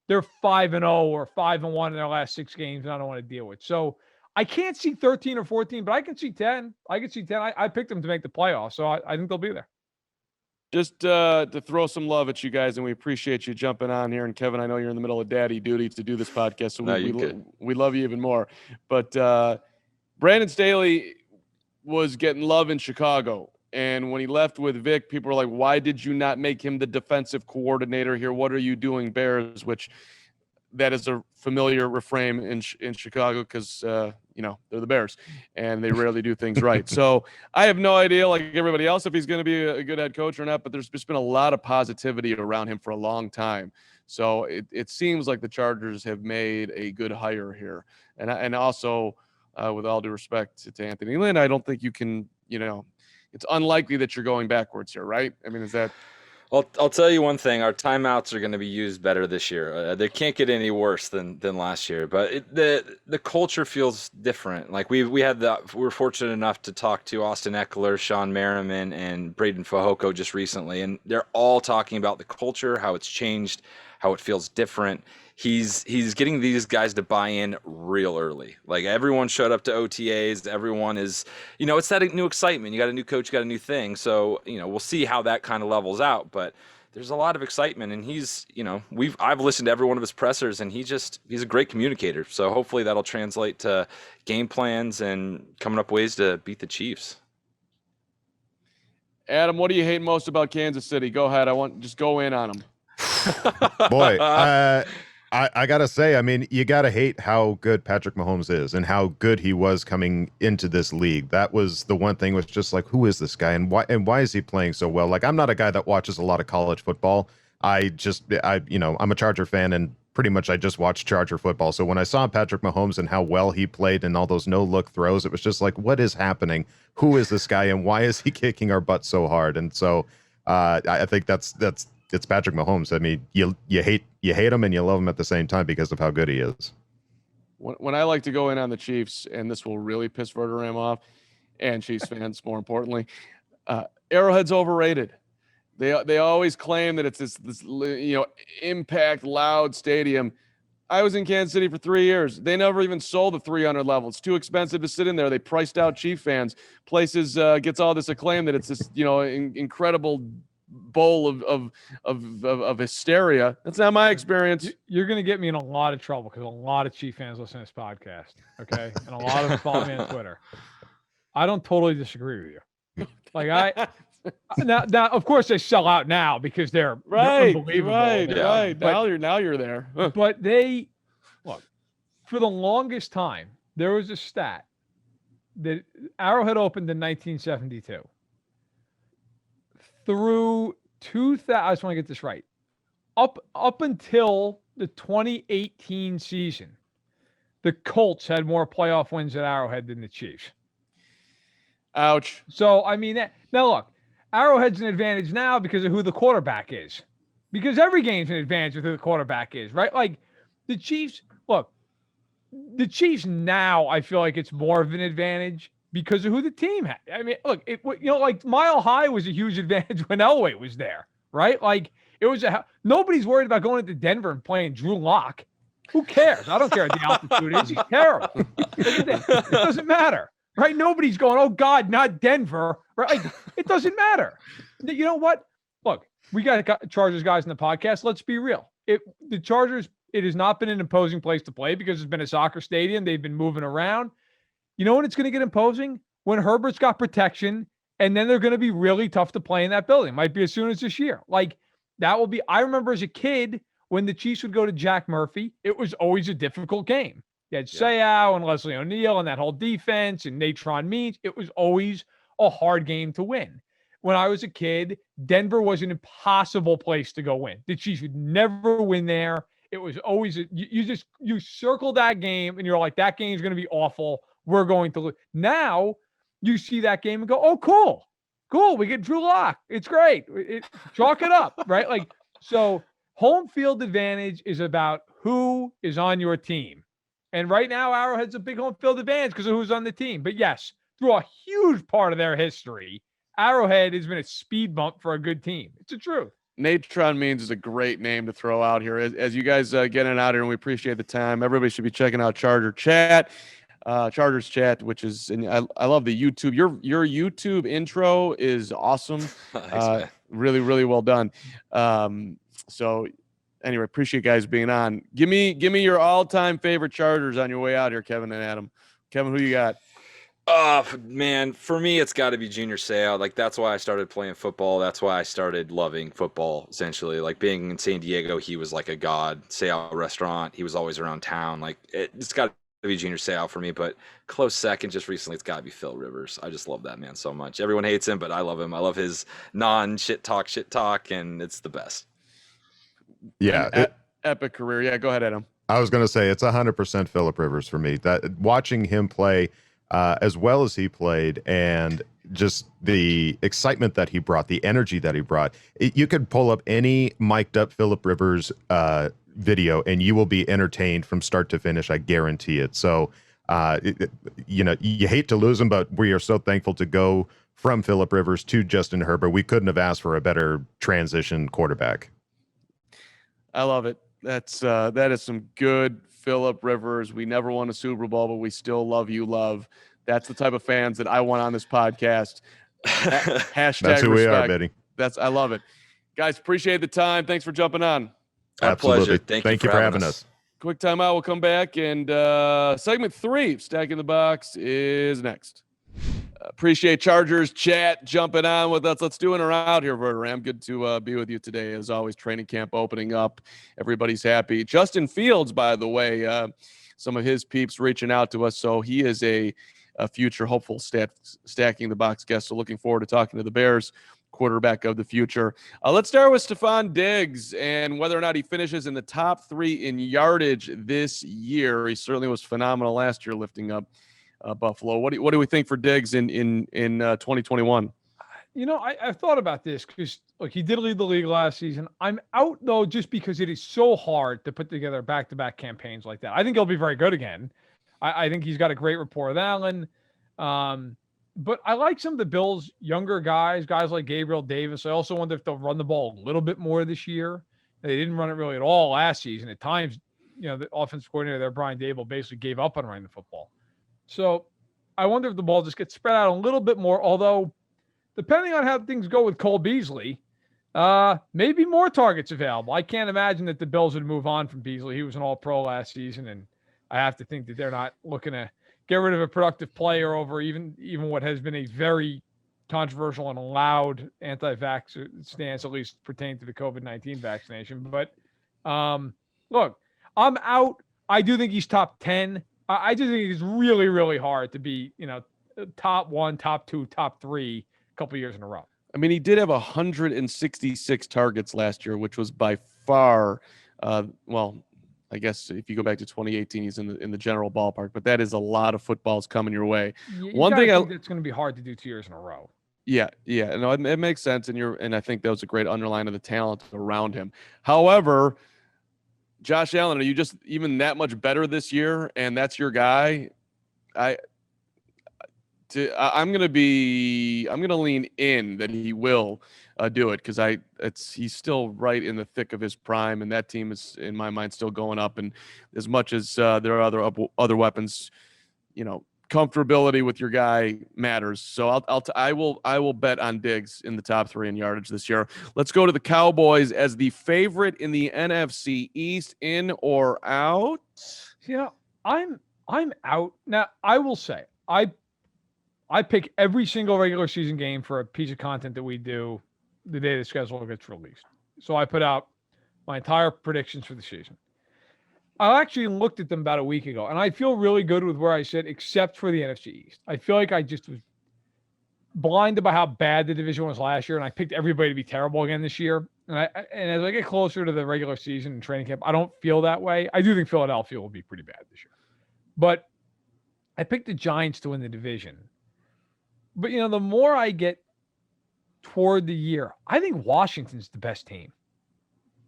they're 5-0 or 5-1 in their last 6 games, and I don't want to deal with. So I can't see 13 or 14, but I can see 10. I can see 10. I picked them to make the playoffs, so I think they'll be there.
Just to throw some love at you guys, and we appreciate you jumping on here. And Kevin, I know you're in the middle of daddy duty to do this podcast, so we love you even more. But Brandon Staley was getting love in Chicago, and when he left with Vic, people were like, "Why did you not make him the defensive coordinator here? What are you doing, Bears?" Which that is a familiar refrain in Chicago because they're the Bears and they rarely do things right. So I have no idea, like everybody else, if he's going to be a good head coach or not. But there's just been a lot of positivity around him for a long time. So it seems like the Chargers have made a good hire here. And also, with all due respect to Anthony Lynn, I don't think you can. It's unlikely that you're going backwards here, right? I mean, is that?
I'll tell you one thing. Our timeouts are going to be used better this year. They can't get any worse than last year. But the culture feels different. Like we were fortunate enough to talk to Austin Eckler, Sean Merriman, and Braden Fajoko just recently, and they're all talking about the culture, how it's changed, how it feels different. He's getting these guys to buy in real early. Like everyone showed up to OTAs. Everyone is, it's that new excitement. You got a new coach, you got a new thing. So, we'll see how that kind of levels out. But there's a lot of excitement, and he's, I've listened to every one of his pressers, and he's a great communicator. So hopefully that'll translate to game plans and coming up ways to beat the Chiefs.
Adam, what do you hate most about Kansas City? Go ahead. Just go in on them.
Boy, I got to say, I mean, you got to hate how good Patrick Mahomes is and how good he was coming into this league. That was the one thing was just like, who is this guy and why is he playing so well? Like, I'm not a guy that watches a lot of college football. I'm a Charger fan and pretty much I just watch Charger football. So when I saw Patrick Mahomes and how well he played and all those no-look throws, it was just like, what is happening? Who is this guy and why is he kicking our butt so hard? And so I think it's Patrick Mahomes. I mean, you hate him and you love him at the same time because of how good he is.
When I like to go in on the Chiefs, and this will really piss Verderame off, and Chiefs fans more importantly, Arrowhead's overrated. They always claim that it's this impact loud stadium. I was in Kansas City for 3 years. They never even sold the 300 level. It's too expensive to sit in there. They priced out Chief fans. Places gets all this acclaim that it's this incredible bowl of hysteria. That's not my experience.
You're going to get me in a lot of trouble because a lot of Chief fans listen to this podcast, okay? And a lot of them follow me on Twitter. I don't totally disagree with you. Like now, of course, they sell out now because they're unbelievable.
Right. Now you're there.
But they look for the longest time. There was a stat that Arrowhead opened in 1972. Through 2000, I just want to get this right. Up until the 2018 season, the Colts had more playoff wins at Arrowhead than the Chiefs.
Ouch.
So, I mean, now look, Arrowhead's an advantage now because of who the quarterback is. Because every game's an advantage with who the quarterback is, right? Like the Chiefs, look, the Chiefs now, I feel like it's more of an advantage because of who the team had. I mean, look, like Mile High was a huge advantage when Elway was there, right? Like it was nobody's worried about going into Denver and playing Drew Lock. Who cares? I don't care what the altitude is. He's terrible. It doesn't matter, right? Nobody's going, oh God, not Denver, right? Like it doesn't matter. You know what? Look, we got Chargers guys in the podcast. Let's be real. The Chargers, it has not been an imposing place to play because it's been a soccer stadium. They've been moving around. You know when it's going to get imposing? When Herbert's got protection, and then they're going to be really tough to play in that building. Might be as soon as this year. Like that will be. I remember as a kid when the Chiefs would go to Jack Murphy, it was always a difficult game. You had Seau and Leslie O'Neal and that whole defense and Natron Means. It was always a hard game to win. When I was a kid, Denver was an impossible place to go win. The Chiefs would never win there. It was always you circle that game and you're like, that game's going to be awful. We're going to lose. Now you see that game and go, oh, cool. We get Drew Lock. It's great. Chalk it up, right? Like so. Home field advantage is about who is on your team. And right now, Arrowhead's a big home field advantage because of who's on the team. But yes, through a huge part of their history, Arrowhead has been a speed bump for a good team. It's the truth.
Natron Means is a great name to throw out here. As you guys get it out here, and we appreciate the time. Everybody should be checking out Chargers Chat, which is, and I love the YouTube. Your YouTube intro is awesome.
Thanks,
really, really well done. So anyway, appreciate you guys being on. Give me your all-time favorite Chargers on your way out here, Kevin and Adam. Kevin, who you got?
Oh man, for me it's got to be Junior Seau. Like that's why I started playing football. That's why I started loving football. Essentially, like being in San Diego, he was like a god. Seau restaurant, he was always around town. Like it's got to be Junior Seau for me. But close second, just recently, it's got to be Phil Rivers. I just love that man so much. Everyone hates him, but I love him. I love his non-shit talk, and it's the best.
Yeah,
epic career. Yeah, go ahead, Adam.
I was going to say it's 100% Phillip Rivers for me. That watching him play as well as he played, and just the excitement that he brought, the energy that he brought. You could pull up any mic'd up Phillip Rivers video, and you will be entertained from start to finish. I guarantee it. So, you hate to lose him, but we are so thankful to go from Phillip Rivers to Justin Herbert. We couldn't have asked for a better transition quarterback.
I love it. That is some good Phillip Rivers. We never won a Super Bowl, but we still love you, love. That's the type of fans that I want on this podcast. Hashtag
That's who
respect.
we are, Betty.
I love it. Guys, appreciate the time. Thanks for jumping on.
Our
Absolutely.
pleasure.
Thank you for having us.
Quick timeout. We'll come back, and segment 3, Stacking the Box, is next. Appreciate Chargers Chat jumping on with us. Let's do it around here, Verderame. Good to be with you today. As always, training camp opening up. Everybody's happy. Justin Fields, by the way, some of his peeps reaching out to us. So he is a future hopeful Stacking the Box guest. So looking forward to talking to the Bears quarterback of the future. Let's start with Stefon Diggs and whether or not he finishes in the top 3 in yardage this year. He certainly was phenomenal last year lifting up Buffalo. What do we think for Diggs in 2021?
I've thought about this because look, he did lead the league last season. I'm out though just because it is so hard to put together back-to-back campaigns like that. I think he'll be very good again. I think he's got a great rapport with Allen. But I like some of the Bills' younger guys like Gabriel Davis. I also wonder if they'll run the ball a little bit more this year. They didn't run it really at all last season. At times, the offensive coordinator there, Brian Dable, basically gave up on running the football. So I wonder if the ball just gets spread out a little bit more, although depending on how things go with Cole Beasley, maybe more targets available. I can't imagine that the Bills would move on from Beasley. He was an all-pro last season, and I have to think that they're not looking to get rid of a productive player over even what has been a very controversial and loud anti-vax stance, at least pertaining to the COVID-19 vaccination. But look, I'm out. I do think he's top 10. I just think it's really, really hard to be, top 1, top 2, top 3 a couple of years in a row.
I mean, he did have 166 targets last year, which was by far, I guess if you go back to 2018, he's in the general ballpark. But that is a lot of footballs coming your way.
You
One
gotta
thing
think that's going to be hard to do 2 years in a row.
Yeah, no, it makes sense, and I think that was a great underline of the talent around him. However, Josh Allen, are you just even that much better this year, and that's your guy? I'm gonna lean in that he will do it because he's still right in the thick of his prime, and that team is in my mind still going up. And as much as there are other weapons, comfortability with your guy matters. So I will bet on Diggs in the top 3 in yardage this year. Let's go to the Cowboys as the favorite in the NFC East, in or out?
I'm out. Now, I will say I pick every single regular season game for a piece of content that we do the day the schedule gets released. So I put out my entire predictions for the season. I actually looked at them about a week ago, and I feel really good with where I sit, except for the NFC East. I feel like I just was blinded by how bad the division was last year, and I picked everybody to be terrible again this year. And as I get closer to the regular season and training camp, I don't feel that way. I do think Philadelphia will be pretty bad this year. But I picked the Giants to win the division. But, the more I get toward the year, I think Washington's the best team.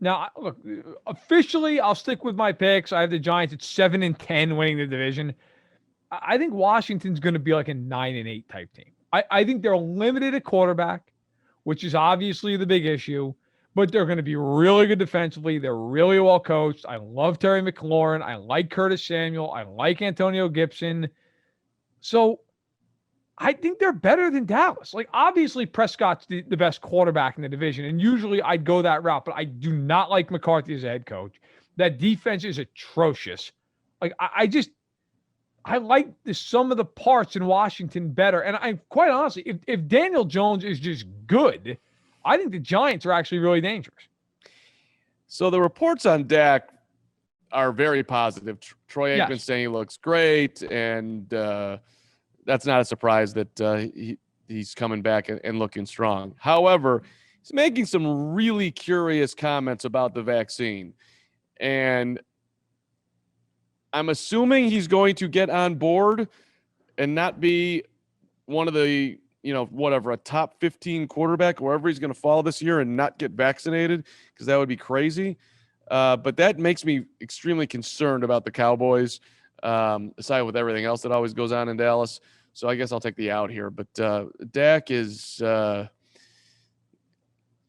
Now, look, officially, I'll stick with my picks. I have the Giants at 7-10 winning the division. I think Washington's going to be like a 9-8 type team. I think they're limited at quarterback, which is obviously the big issue, but they're going to be really good defensively. They're really well coached. I love Terry McLaurin. I like Curtis Samuel. I like Antonio Gibson. So I think they're better than Dallas. Like, obviously, Prescott's the best quarterback in the division, and usually I'd go that route, but I do not like McCarthy as a head coach. That defense is atrocious. Like, I like the sum of the parts in Washington better. And I quite honestly, if Daniel Jones is just good, I think the Giants are actually really dangerous.
So the reports on Dak are very positive. Troy Aikman's saying he looks great, and that's not a surprise that he's coming back and looking strong. However, he's making some really curious comments about the vaccine. And I'm assuming he's going to get on board and not be one of the, a top 15 quarterback, wherever he's going to fall this year, and not get vaccinated, because that would be crazy. But that makes me extremely concerned about the Cowboys, aside with everything else that always goes on in Dallas. So I guess I'll take the out here. But Dak is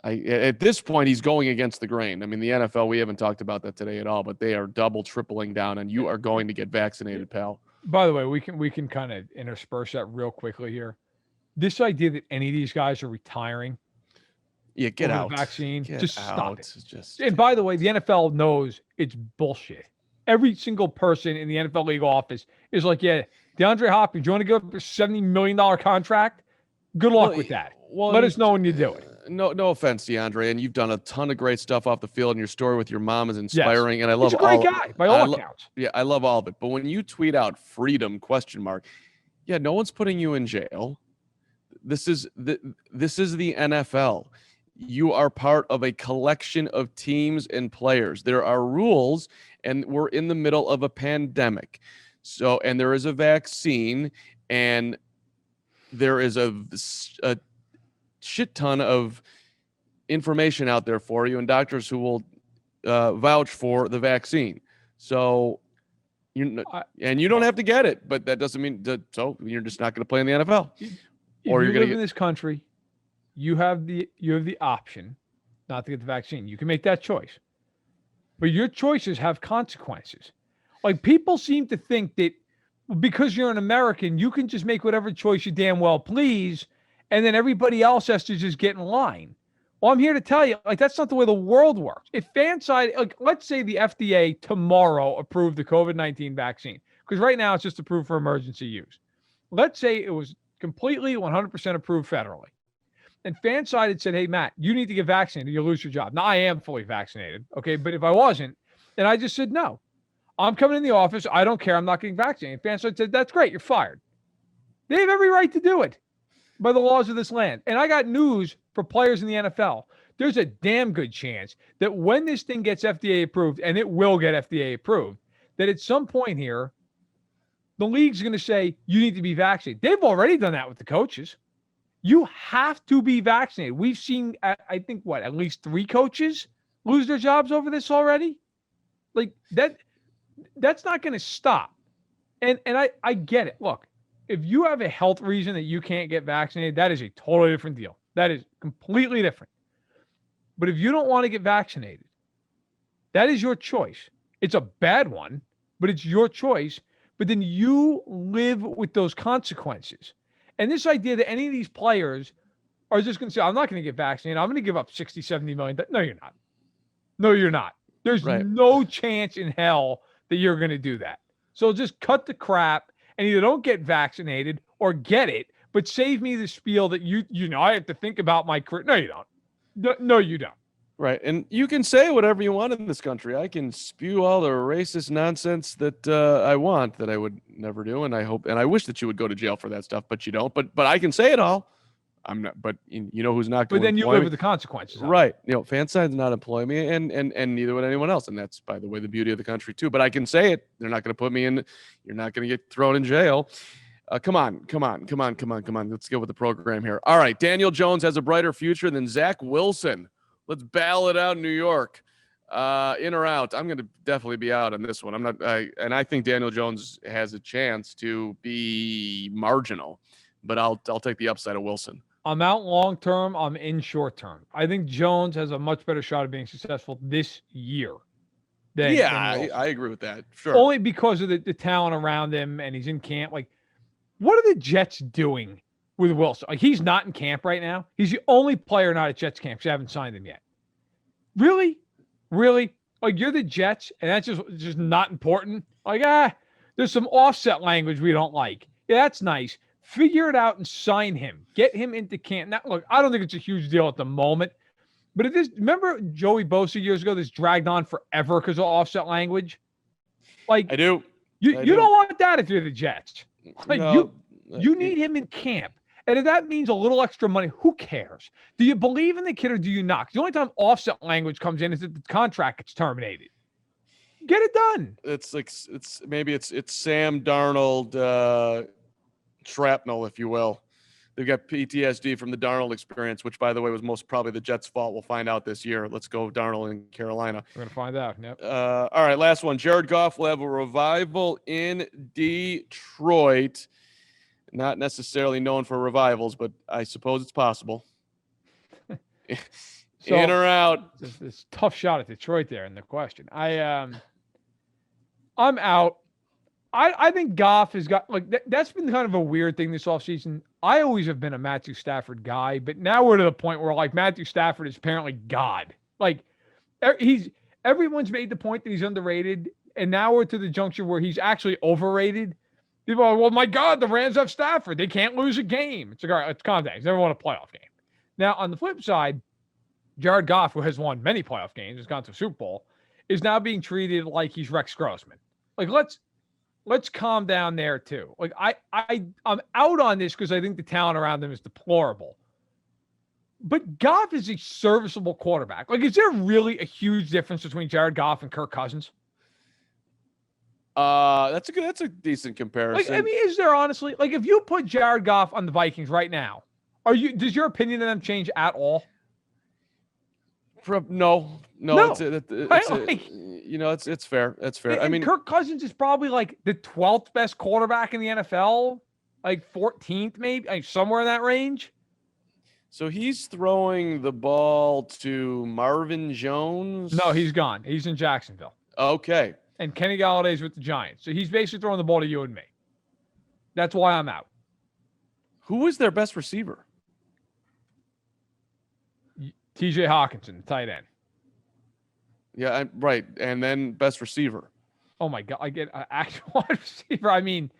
at this point, he's going against the grain. I mean, the NFL, we haven't talked about that today at all, but they are tripling down, and you are going to get vaccinated, pal.
By the way, we can kind of intersperse that real quickly here. This idea that any of these guys are retiring,
get out
the vaccine, just stop it.
And
by the way, the NFL knows it's bullshit. Every single person in the NFL league office is like, DeAndre Hopkins, you want to give up a $70 million contract? Good luck with that. Let us know when you do it.
No offense, DeAndre, and you've done a ton of great stuff off the field, and your story with your mom is inspiring, and I love
He's a great guy by all accounts.
Yeah, I love all of it. But when you tweet out freedom ? No one's putting you in jail. This is the NFL. You are part of a collection of teams and players. There are rules, and we're in the middle of a pandemic. So, and there is a vaccine, and there is a shit ton of information out there for you, and doctors who will vouch for the vaccine. So, you don't have to get it, but that doesn't mean so you're just not going to play in the NFL.
If you're going to live in this country, you have the option not to get the vaccine. You can make that choice, but your choices have consequences. Like, people seem to think that because you're an American, you can just make whatever choice you damn well please, and then everybody else has to just get in line. Well, I'm here to tell you, that's not the way the world works. If FanSided, let's say the FDA tomorrow approved the COVID-19 vaccine, because right now it's just approved for emergency use. Let's say it was completely 100% approved federally. And FanSided said, hey, Matt, you need to get vaccinated or you'll lose your job. Now, I am fully vaccinated, okay? But if I wasn't, and I just said, no, I'm coming in the office. I don't care. I'm not getting vaccinated. FanSided said, that's great. You're fired. They have every right to do it by the laws of this land. And I got news for players in the NFL. there's a damn good chance that when this thing gets FDA approved, and it will get FDA approved, that at some point here, the league's going to say, you need to be vaccinated. They've already done that with the coaches. You have to be vaccinated. We've seen, I think, at least 3 coaches lose their jobs over this already? Like, that's not going to stop. And I get it. Look, if you have a health reason that you can't get vaccinated, that is a totally different deal. That is completely different. But if you don't want to get vaccinated, that is your choice. It's a bad one, but it's your choice. But then you live with those consequences. And this idea that any of these players are just going to say, I'm not going to get vaccinated. I'm going to give up 60, 70 million. No, you're not. No, you're not. There's no chance in hell that you're going to do that. So just cut the crap and either don't get vaccinated or get it, but save me the spiel that you know, I have to think about my career. No, you don't. No, you don't.
Right. And you can say whatever you want in this country. I can spew all the racist nonsense that I want, that I would never do. And I hope, and I wish that you would go to jail for that stuff, but you don't. But I can say it all. I'm not, but you know who's not going to
employ me? But then you live with the consequences.
Right. You know, FanSided not employ me, and neither would anyone else. And that's, by the way, the beauty of the country too. But I can say it. They're not going to put me in. You're not going to get thrown in jail. Come on. Let's get with the program here. All right. Daniel Jones has a brighter future than Zach Wilson. Let's battle it out in New York. In or out? I'm going to definitely be out on this one. And I think Daniel Jones has a chance to be marginal, but I'll take the upside of Wilson.
I'm out long term. I'm in short term. I think Jones has a much better shot of being successful this year.
I agree with that. Sure.
Only because of the talent around him, and he's in camp. Like, what are the Jets doing with Wilson? Like, he's not in camp right now. He's the only player not at Jets camp. You haven't signed him yet. Really? Like, you're the Jets, and that's just not important. Like, there's some offset language we don't like. Yeah, that's nice. Figure it out and sign him. Get him into camp. Now, look, I don't think it's a huge deal at the moment. But if this, remember Joey Bosa years ago, this dragged on forever because of offset language? Like,
I do.
You don't want that if you're the Jets. Like,
No.
you need him in camp. And if that means a little extra money, who cares? Do you believe in the kid or do you not? The only time offset language comes in is if the contract gets terminated. Get it done.
It's like it's Sam Darnold shrapnel, if you will. They've got PTSD from the Darnold experience, which, by the way, was most probably the Jets' fault. We'll find out this year. Let's go Darnold in Carolina.
We're going to find out. Yep.
All right, last one. Jared Goff will have a revival in Detroit. Not necessarily known for revivals, but I suppose it's possible.
So,
in or out?
It's a tough shot at Detroit there in the question. I'm out. I think Goff has got, like, that's been kind of a weird thing this offseason. I always have been a Matthew Stafford guy, but now we're to the point where, like, Matthew Stafford is apparently God. Like, everyone's made the point that he's underrated, and now we're to the juncture where he's actually overrated. People are, well, my God, the Rams have Stafford. They can't lose a game. It's like, all right, let's calm down. He's never won a playoff game. Now, on the flip side, Jared Goff, who has won many playoff games, has gone to a Super Bowl, is now being treated like he's Rex Grossman. Like, let's calm down there too. Like, I'm out on this because I think the talent around him is deplorable. But Goff is a serviceable quarterback. Like, is there really a huge difference between Jared Goff and Kirk Cousins?
That's a decent comparison.
Like, I mean, is there honestly, like, if you put Jared Goff on the Vikings right now, does your opinion of them change at all?
No. It's fair. It's fair. I mean,
Kirk Cousins is probably like the 12th best quarterback in the NFL, like 14th, maybe, like somewhere in that range.
So he's throwing the ball to Marvin Jones?
No, he's gone. He's in Jacksonville.
Okay.
And Kenny Galladay's with the Giants. So he's basically throwing the ball to you and me. That's why I'm out.
Who is their best receiver?
TJ Hawkinson, the tight end.
Yeah, right. And then best receiver.
Oh, my God. I get an actual wide receiver. I mean,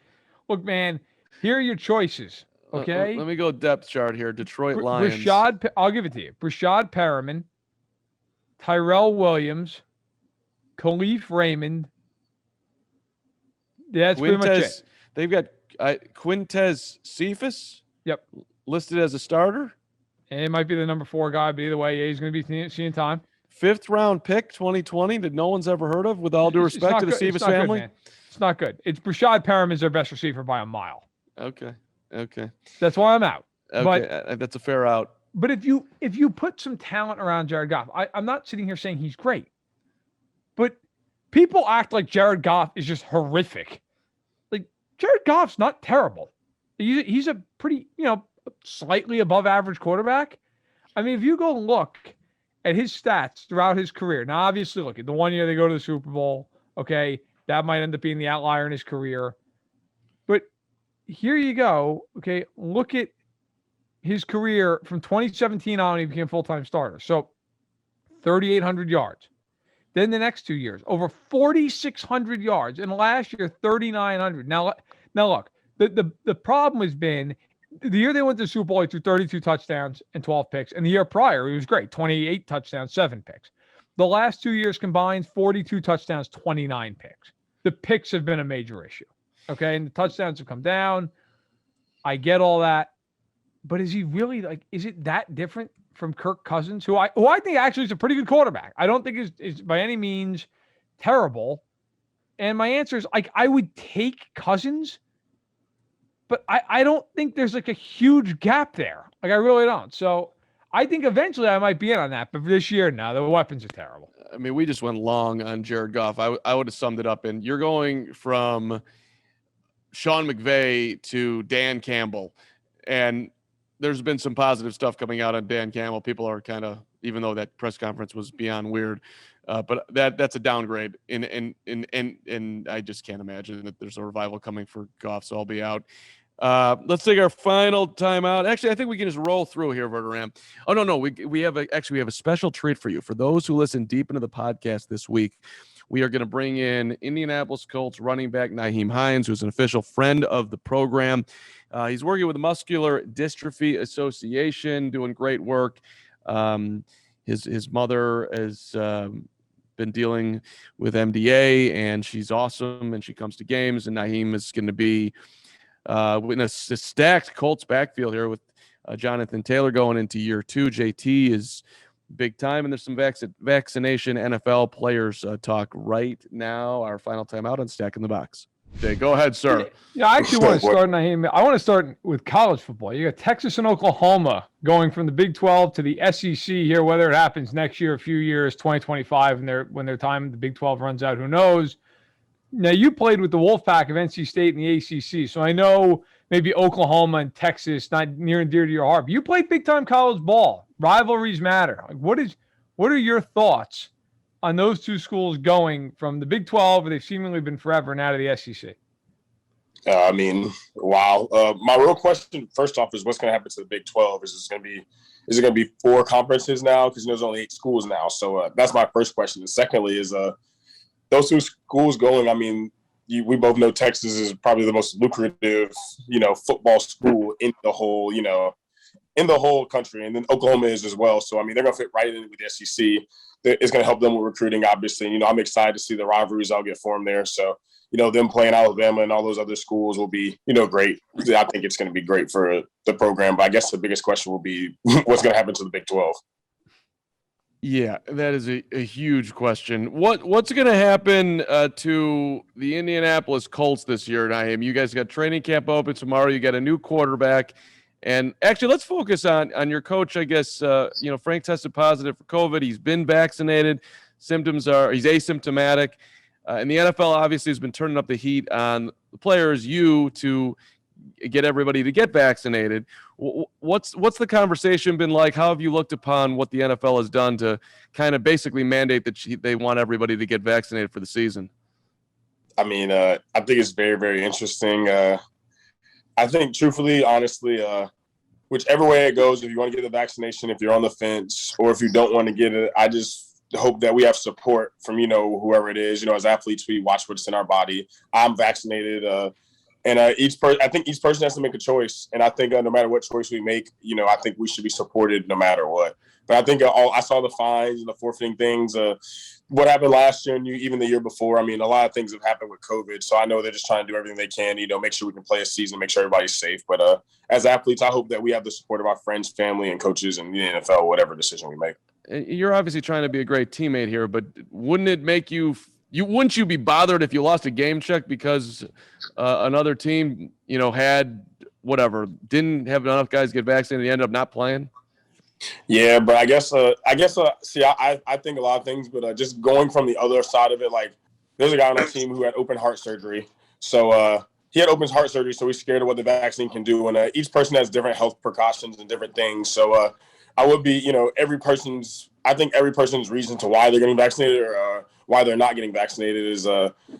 look, man, here are your choices, okay?
Let me go depth chart here. Detroit Lions.
I'll give it to you. Brashad Perriman, Tyrell Williams, Khalif Raymond. Yeah, that's pretty much it.
They've got Quintez Cephas.
Yep.
Listed as a starter.
And it might be the number 4 guy, but either way, yeah, he's going to be seeing time.
5th round pick, 2020, that no one's ever heard of, with all due respect to the Cephas family.
Good, it's not good. It's Brashad Perriman is their best receiver by a mile.
Okay.
That's why I'm out.
Okay, but that's a fair out.
But if you put some talent around Jared Goff, I'm not sitting here saying he's great, but people act like Jared Goff is just horrific. Like, Jared Goff's not terrible. He's a pretty, slightly above average quarterback. I mean, if you go look at his stats throughout his career, now obviously look at the one year they go to the Super Bowl, okay, that might end up being the outlier in his career. But here you go, okay, look at his career from 2017 on when he became full-time starter. So 3,800 yards. Then the next 2 years, over 4,600 yards. And last year, 3,900. Now look, the problem has been the year they went to the Super Bowl, he threw 32 touchdowns and 12 picks. And the year prior, he was great, 28 touchdowns, 7 picks. The last 2 years combined, 42 touchdowns, 29 picks. The picks have been a major issue. Okay, and the touchdowns have come down. I get all that. But is he really is it that different from Kirk Cousins, who I think actually is a pretty good quarterback? I don't think is by any means terrible. And my answer is I would take Cousins, but I don't think there's a huge gap there. I really don't. So I think eventually I might be in on that. But for this year, no, the weapons are terrible.
I mean, we just went long on Jared Goff. I would have summed it up in, you're going from Sean McVay to Dan Campbell. And there's been some positive stuff coming out on Dan Campbell. People are kind of, even though that press conference was beyond weird, but that's a downgrade. And I just can't imagine that there's a revival coming for Goff. So I'll be out. Let's take our final timeout. Actually, I think we can just roll through here, Verderame. Oh, no. We have a special treat for you. For those who listen deep into the podcast this week, we are going to bring in Indianapolis Colts running back Nyheim Hines, who's an official friend of the program. He's working with the Muscular Dystrophy Association, doing great work. His mother has been dealing with MDA, and she's awesome, and she comes to games, and Nyheim is going to be in a stacked Colts backfield here with Jonathan Taylor going into year 2. JT is big time, and there's some vaccination NFL players talk right now. Our final timeout on Stacking the Box. Okay, go ahead, sir.
Yeah, I actually want to start, Nyheim. I want to start with college football. You got Texas and Oklahoma going from the Big 12 to the SEC here, whether it happens next year, a few years, 2025, when their time the Big 12 runs out, who knows? Now, you played with the Wolfpack of NC State in the ACC, so I know maybe Oklahoma and Texas not near and dear to your heart, but you played big-time college ball. Rivalries matter. What are your thoughts on those two schools going from the Big 12, where they've seemingly been forever, and out of the SEC?
I mean, wow. My real question, first off, is what's going to happen to the Big 12? Is it going to be 4 conferences now? Because there's only 8 schools now. So that's my first question. And secondly is those 2 schools going, I mean, we both know Texas is probably the most lucrative, football school in the whole, in the whole country. And then Oklahoma is as well. So, I mean, they're going to fit right in with the SEC. It's going to help them with recruiting, obviously. I'm excited to see the rivalries all get formed there. So, them playing Alabama and all those other schools will be, great. I think it's going to be great for the program. But I guess the biggest question will be what's going to happen to the Big 12.
Yeah, that is a huge question. What's going to happen to the Indianapolis Colts this year, Nyheim? You guys got training camp open tomorrow. You got a new quarterback. And actually, let's focus on your coach. I guess, Frank tested positive for COVID. He's been vaccinated. He's asymptomatic. And the NFL obviously has been turning up the heat on the players, to get everybody to get vaccinated. What's the conversation been like? How have you looked upon what the NFL has done to kind of basically mandate that they want everybody to get vaccinated for the season?
I mean, I think it's very, very interesting. I think, truthfully, honestly, whichever way it goes, if you want to get the vaccination, if you're on the fence, or if you don't want to get it, I just hope that we have support from, whoever it is. As athletes, we watch what's in our body. I'm vaccinated. And I think each person has to make a choice. And I think no matter what choice we make, I think we should be supported no matter what. But I think I saw the fines and the forfeiting things. What happened last year and even the year before. I mean, a lot of things have happened with COVID. So I know they're just trying to do everything they can, make sure we can play a season, make sure everybody's safe. But as athletes, I hope that we have the support of our friends, family, and coaches in the NFL, whatever decision we make.
You're obviously trying to be a great teammate here, but wouldn't it make wouldn't you be bothered if you lost a game check because another team, didn't have enough guys get vaccinated and ended up not playing?
Yeah, but I guess I think a lot of things, but just going from the other side of it, like there's a guy on our team who had open heart surgery. So he had open heart surgery, so he's scared of what the vaccine can do. And each person has different health precautions and different things. So I would be, every person's reason to why they're getting vaccinated or why they're not getting vaccinated is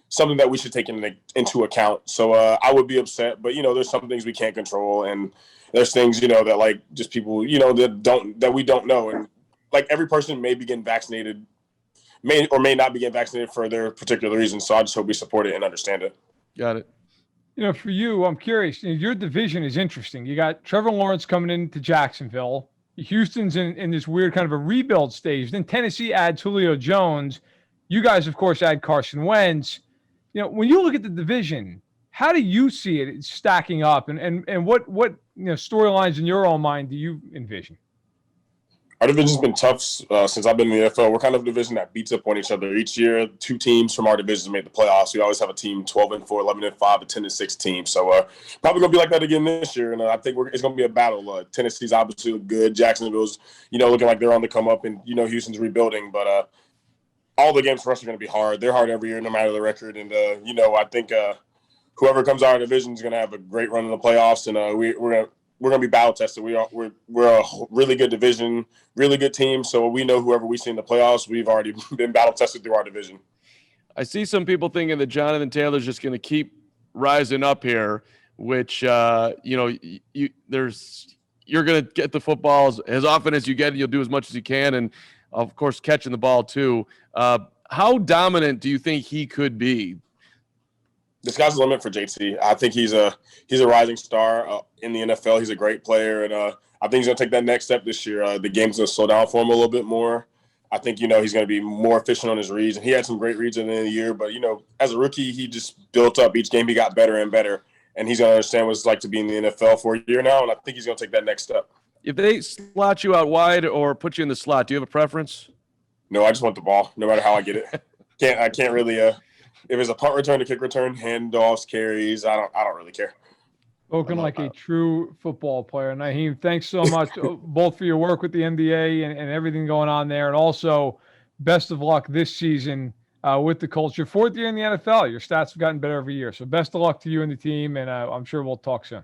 something that we should take into account. So I would be upset, but there's some things we can't control, and there's things that like just people that we don't know, and like every person may be getting vaccinated, may or may not be getting vaccinated for their particular reasons. So I just hope we support it and understand it.
Got it.
For you, I'm curious. Your division is interesting. You got Trevor Lawrence coming into Jacksonville. Houston's in this weird kind of a rebuild stage. Then Tennessee adds Julio Jones. You guys, of course, add Carson Wentz. When you look at the division, how do you see it stacking up, and what storylines in your own mind do you envision?
Our division's been tough since I've been in the NFL. We're kind of a division that beats up on each other. Each year, 2 teams from our division make the playoffs. We always have a team 12-4, 11-5, a 10-6 team. So probably going to be like that again this year. And I think it's going to be a battle. Tennessee's obviously good. Jacksonville's, looking like they're on the come up, and, Houston's rebuilding. But all the games for us are going to be hard. They're hard every year, no matter the record. And, I think whoever comes out of our division is going to have a great run in the playoffs. And we're going to be battle tested. We're a really good division, really good team. So we know whoever we see in the playoffs, we've already been battle tested through our division.
I see some people thinking that Jonathan Taylor's just going to keep rising up here, which you're going to get the footballs as often as you get. You'll do as much as you can, and of course catching the ball too. How dominant do you think he could be?
The sky's the limit for JT. I think he's a rising star in the NFL. He's a great player, and I think he's going to take that next step this year. The game's going to slow down for him a little bit more. I think, he's going to be more efficient on his reads, and he had some great reads at the end of the year. But, as a rookie, he just built up. Each game he got better and better, and he's going to understand what it's like to be in the NFL for a year now, and I think he's going to take that next step.
If they slot you out wide or put you in the slot, do you have a preference?
No, I just want the ball, no matter how I get it. I can't really if it's a punt return, a kick return, handoffs, carries, I don't really care.
Spoken like a true football player. Nyheim, thanks so much both for your work with the NBA and everything going on there, and also best of luck this season with the Colts. Your 4th year in the NFL. Your stats have gotten better every year. So best of luck to you and the team, and I'm sure we'll talk soon.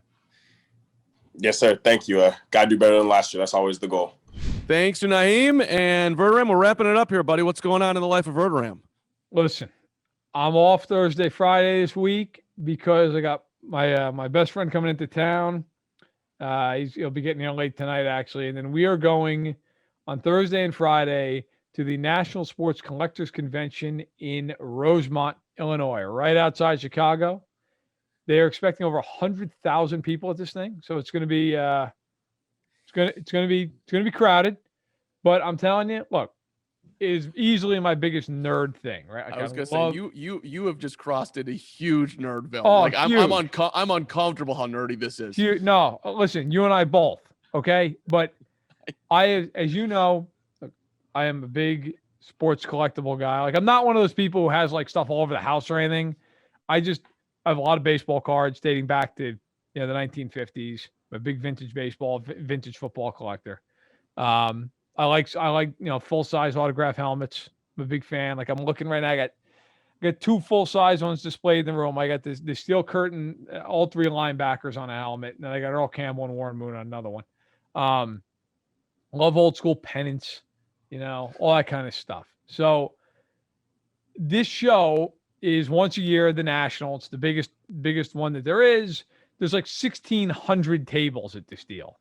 Yes, sir. Thank you. Got to do better than last year. That's always the goal.
Thanks to Nyheim and Verderame. We're wrapping it up here, buddy. What's going on in the life of Verderame?
Listen, I'm off Thursday, Friday this week because I got my best friend coming into town. He'll be getting here late tonight, actually. And then we are going on Thursday and Friday to the National Sports Collectors Convention in Rosemont, Illinois, right outside Chicago. They are expecting over 100,000 people at this thing, so it's going to be it's going to be crowded. But I'm telling you, look, it is easily my biggest nerd thing, right?
I was going to say you have just crossed into huge nerdville.
Oh,
like I'm uncomfortable how nerdy this is.
No, listen, you and I both, okay? But as you know, I am a big sports collectible guy. Like, I'm not one of those people who has like stuff all over the house or anything. I have a lot of baseball cards dating back to the 1950s. I'm a big vintage baseball, vintage football collector. I like full size autograph helmets. I'm a big fan. Like, I'm looking right now. I got 2 full size ones displayed in the room. I got the steel curtain, all 3 linebackers on a helmet, and then I got Earl Campbell and Warren Moon on another one. Love old school pennants, all that kind of stuff. So this show is once a year at the National. It's the biggest one that there is. There's like 1,600 tables at this deal.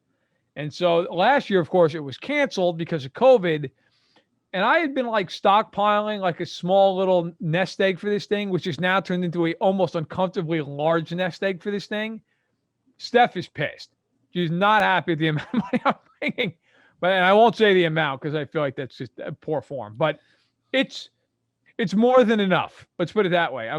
And so last year, of course, it was canceled because of COVID. And I had been like stockpiling like a small little nest egg for this thing, which is now turned into a almost uncomfortably large nest egg for this thing. Steph is pissed. She's not happy with the amount of money I'm bringing. But and I won't say the amount because I feel like that's just a poor form. But it's more than enough. Let's put it that way.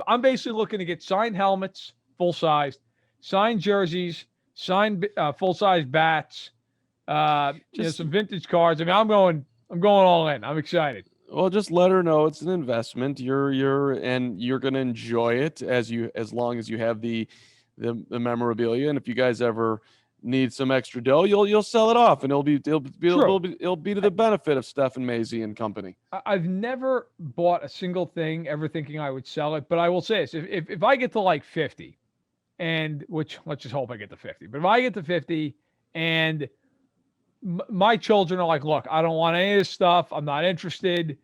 I'm basically looking to get signed helmets, full sized, signed jerseys, signed full size bats, some vintage cards. I mean, I'm going all in. I'm excited.
Well, just let her know it's an investment. You're going to enjoy it as long as you have the memorabilia. And if you guys ever need some extra dough, you'll sell it off, and it'll be to the benefit of Steph and Maisie and company.
I've never bought a single thing ever thinking I would sell it, but I will say this: if I get to like 50, and which let's just hope I get to 50, but if I get to 50 and my children are like, look, I don't want any of this stuff, I'm not interested,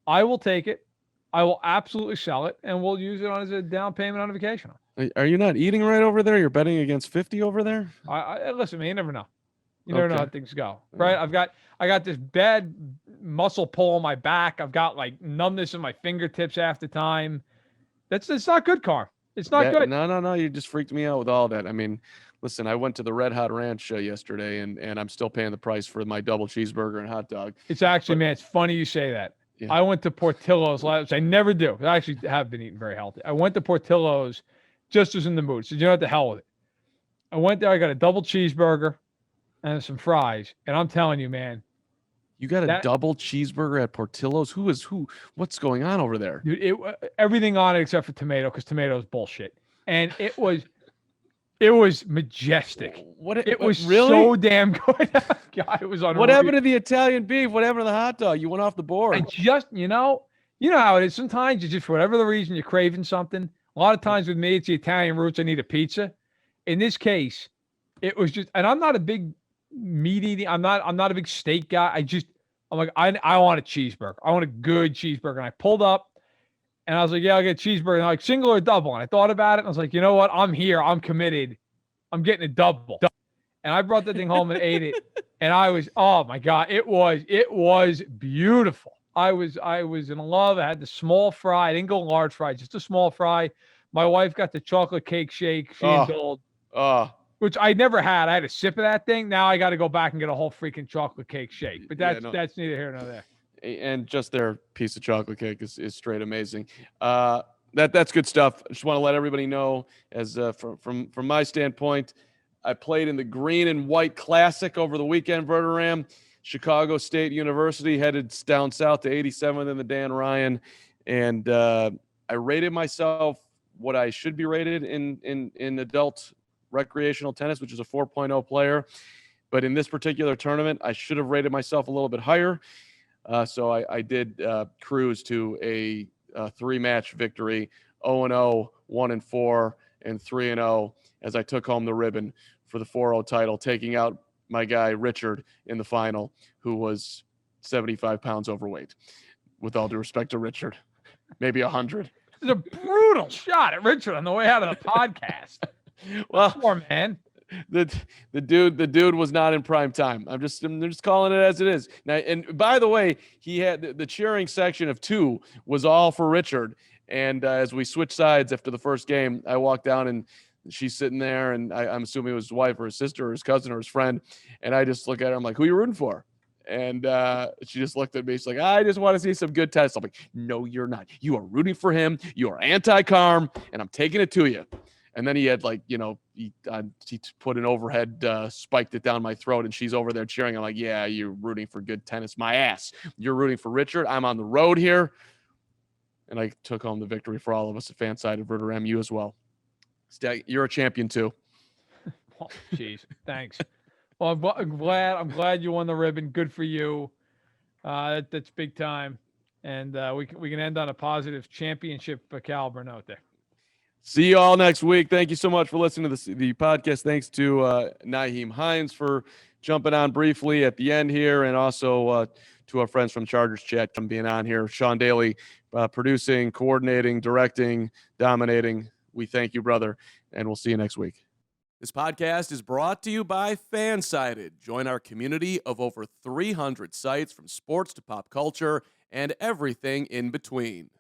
I will take it. I will absolutely sell it, and we'll use it as a down payment on a vacation.
Are you not eating right over there? You're betting against 50 over there?
I listen, man, you never know. You never know how things go, right? I got this bad muscle pull on my back. I've got like numbness in my fingertips half the time. It's not good, Carm. It's not good.
No. You just freaked me out with all that. I mean, listen, I went to the Red Hot Ranch yesterday, and I'm still paying the price for my double cheeseburger and hot dog.
It's actually, man, it's funny you say that. Yeah. I went to Portillo's last. I never do. I actually have been eating very healthy. I went to Portillo's just was in the mood. So you know what, the hell with it. I went there. I got a double cheeseburger and some fries. And I'm telling you, man.
You got a double cheeseburger at Portillo's? Who? What's going on over there?
Dude, everything on it except for tomato, because tomato is bullshit. And it was majestic. It was really so damn good. God, it was unreal.
What happened to the Italian beef? What happened to the hot dog? You went off the board.
I just, you know how it is. Sometimes you just, for whatever the reason, you're craving something. A lot of times with me, it's the Italian roots. I need a pizza. In this case, it was just, and I'm not a big meat eating. I'm not a big steak guy. I'm like, I want a cheeseburger. I want a good cheeseburger. And I pulled up and I was like, yeah, I'll get a cheeseburger. And I'm like, single or double? And I thought about it. And I was like, you know what? I'm here. I'm committed. I'm getting a double. And I brought the thing home and ate it. And I was, oh my God, it was beautiful. I was in love. I had the small fry. I didn't go large fry, just a small fry. My wife got the chocolate cake shake. She indulged, which I never had. I had a sip of that thing. Now I got to go back and get a whole freaking chocolate cake shake. But that's neither here nor there.
And just their piece of chocolate cake is straight amazing. That's good stuff. I just want to let everybody know, as from my standpoint, I played in the green and white classic over the weekend, Verderame. Chicago State University headed down south to 87th in the Dan Ryan. And I rated myself what I should be rated in adult recreational tennis, which is a 4.0 player. But in this particular tournament, I should have rated myself a little bit higher. So I did cruise to a 3-match victory, 0-0, 1-4, and 3-0, as I took home the ribbon for the 4-0 title, taking out my guy Richard in the final, who was 75 pounds overweight. With all due respect to Richard, maybe 100.
It's a brutal shot at Richard on the way out of the podcast.
Well,
poor man.
The dude was not in prime time. I'm just calling it as it is. Now, and by the way, he had the cheering section of 2 was all for Richard. And as we switched sides after the first game, I walked down and she's sitting there, and I'm assuming it was his wife or his sister or his cousin or his friend. And I just look at her. I'm like, who are you rooting for? And she just looked at me. She's like, I just want to see some good tennis. I'm like, no, you're not. You are rooting for him. You are anti-Carm, and I'm taking it to you. And then he had he put an overhead, spiked it down my throat, and she's over there cheering. I'm like, yeah, you're rooting for good tennis. My ass. You're rooting for Richard. I'm on the road here. And I took home the victory for all of us at FanSided Verderame. You as well. You're a champion too.
Oh, jeez. Thanks. Well, I'm glad you won the ribbon. Good for you. That's big time. And we can end on a positive championship caliber note there.
See you all next week. Thank you so much for listening to the podcast. Thanks to Nyheim Hines for jumping on briefly at the end here, and also to our friends from Chargers Chat being on here. Sean Daly producing, coordinating, directing, dominating. We thank you, brother, and we'll see you next week. This podcast is brought to you by FanSided. Join our community of over 300 sites from sports to pop culture and everything in between.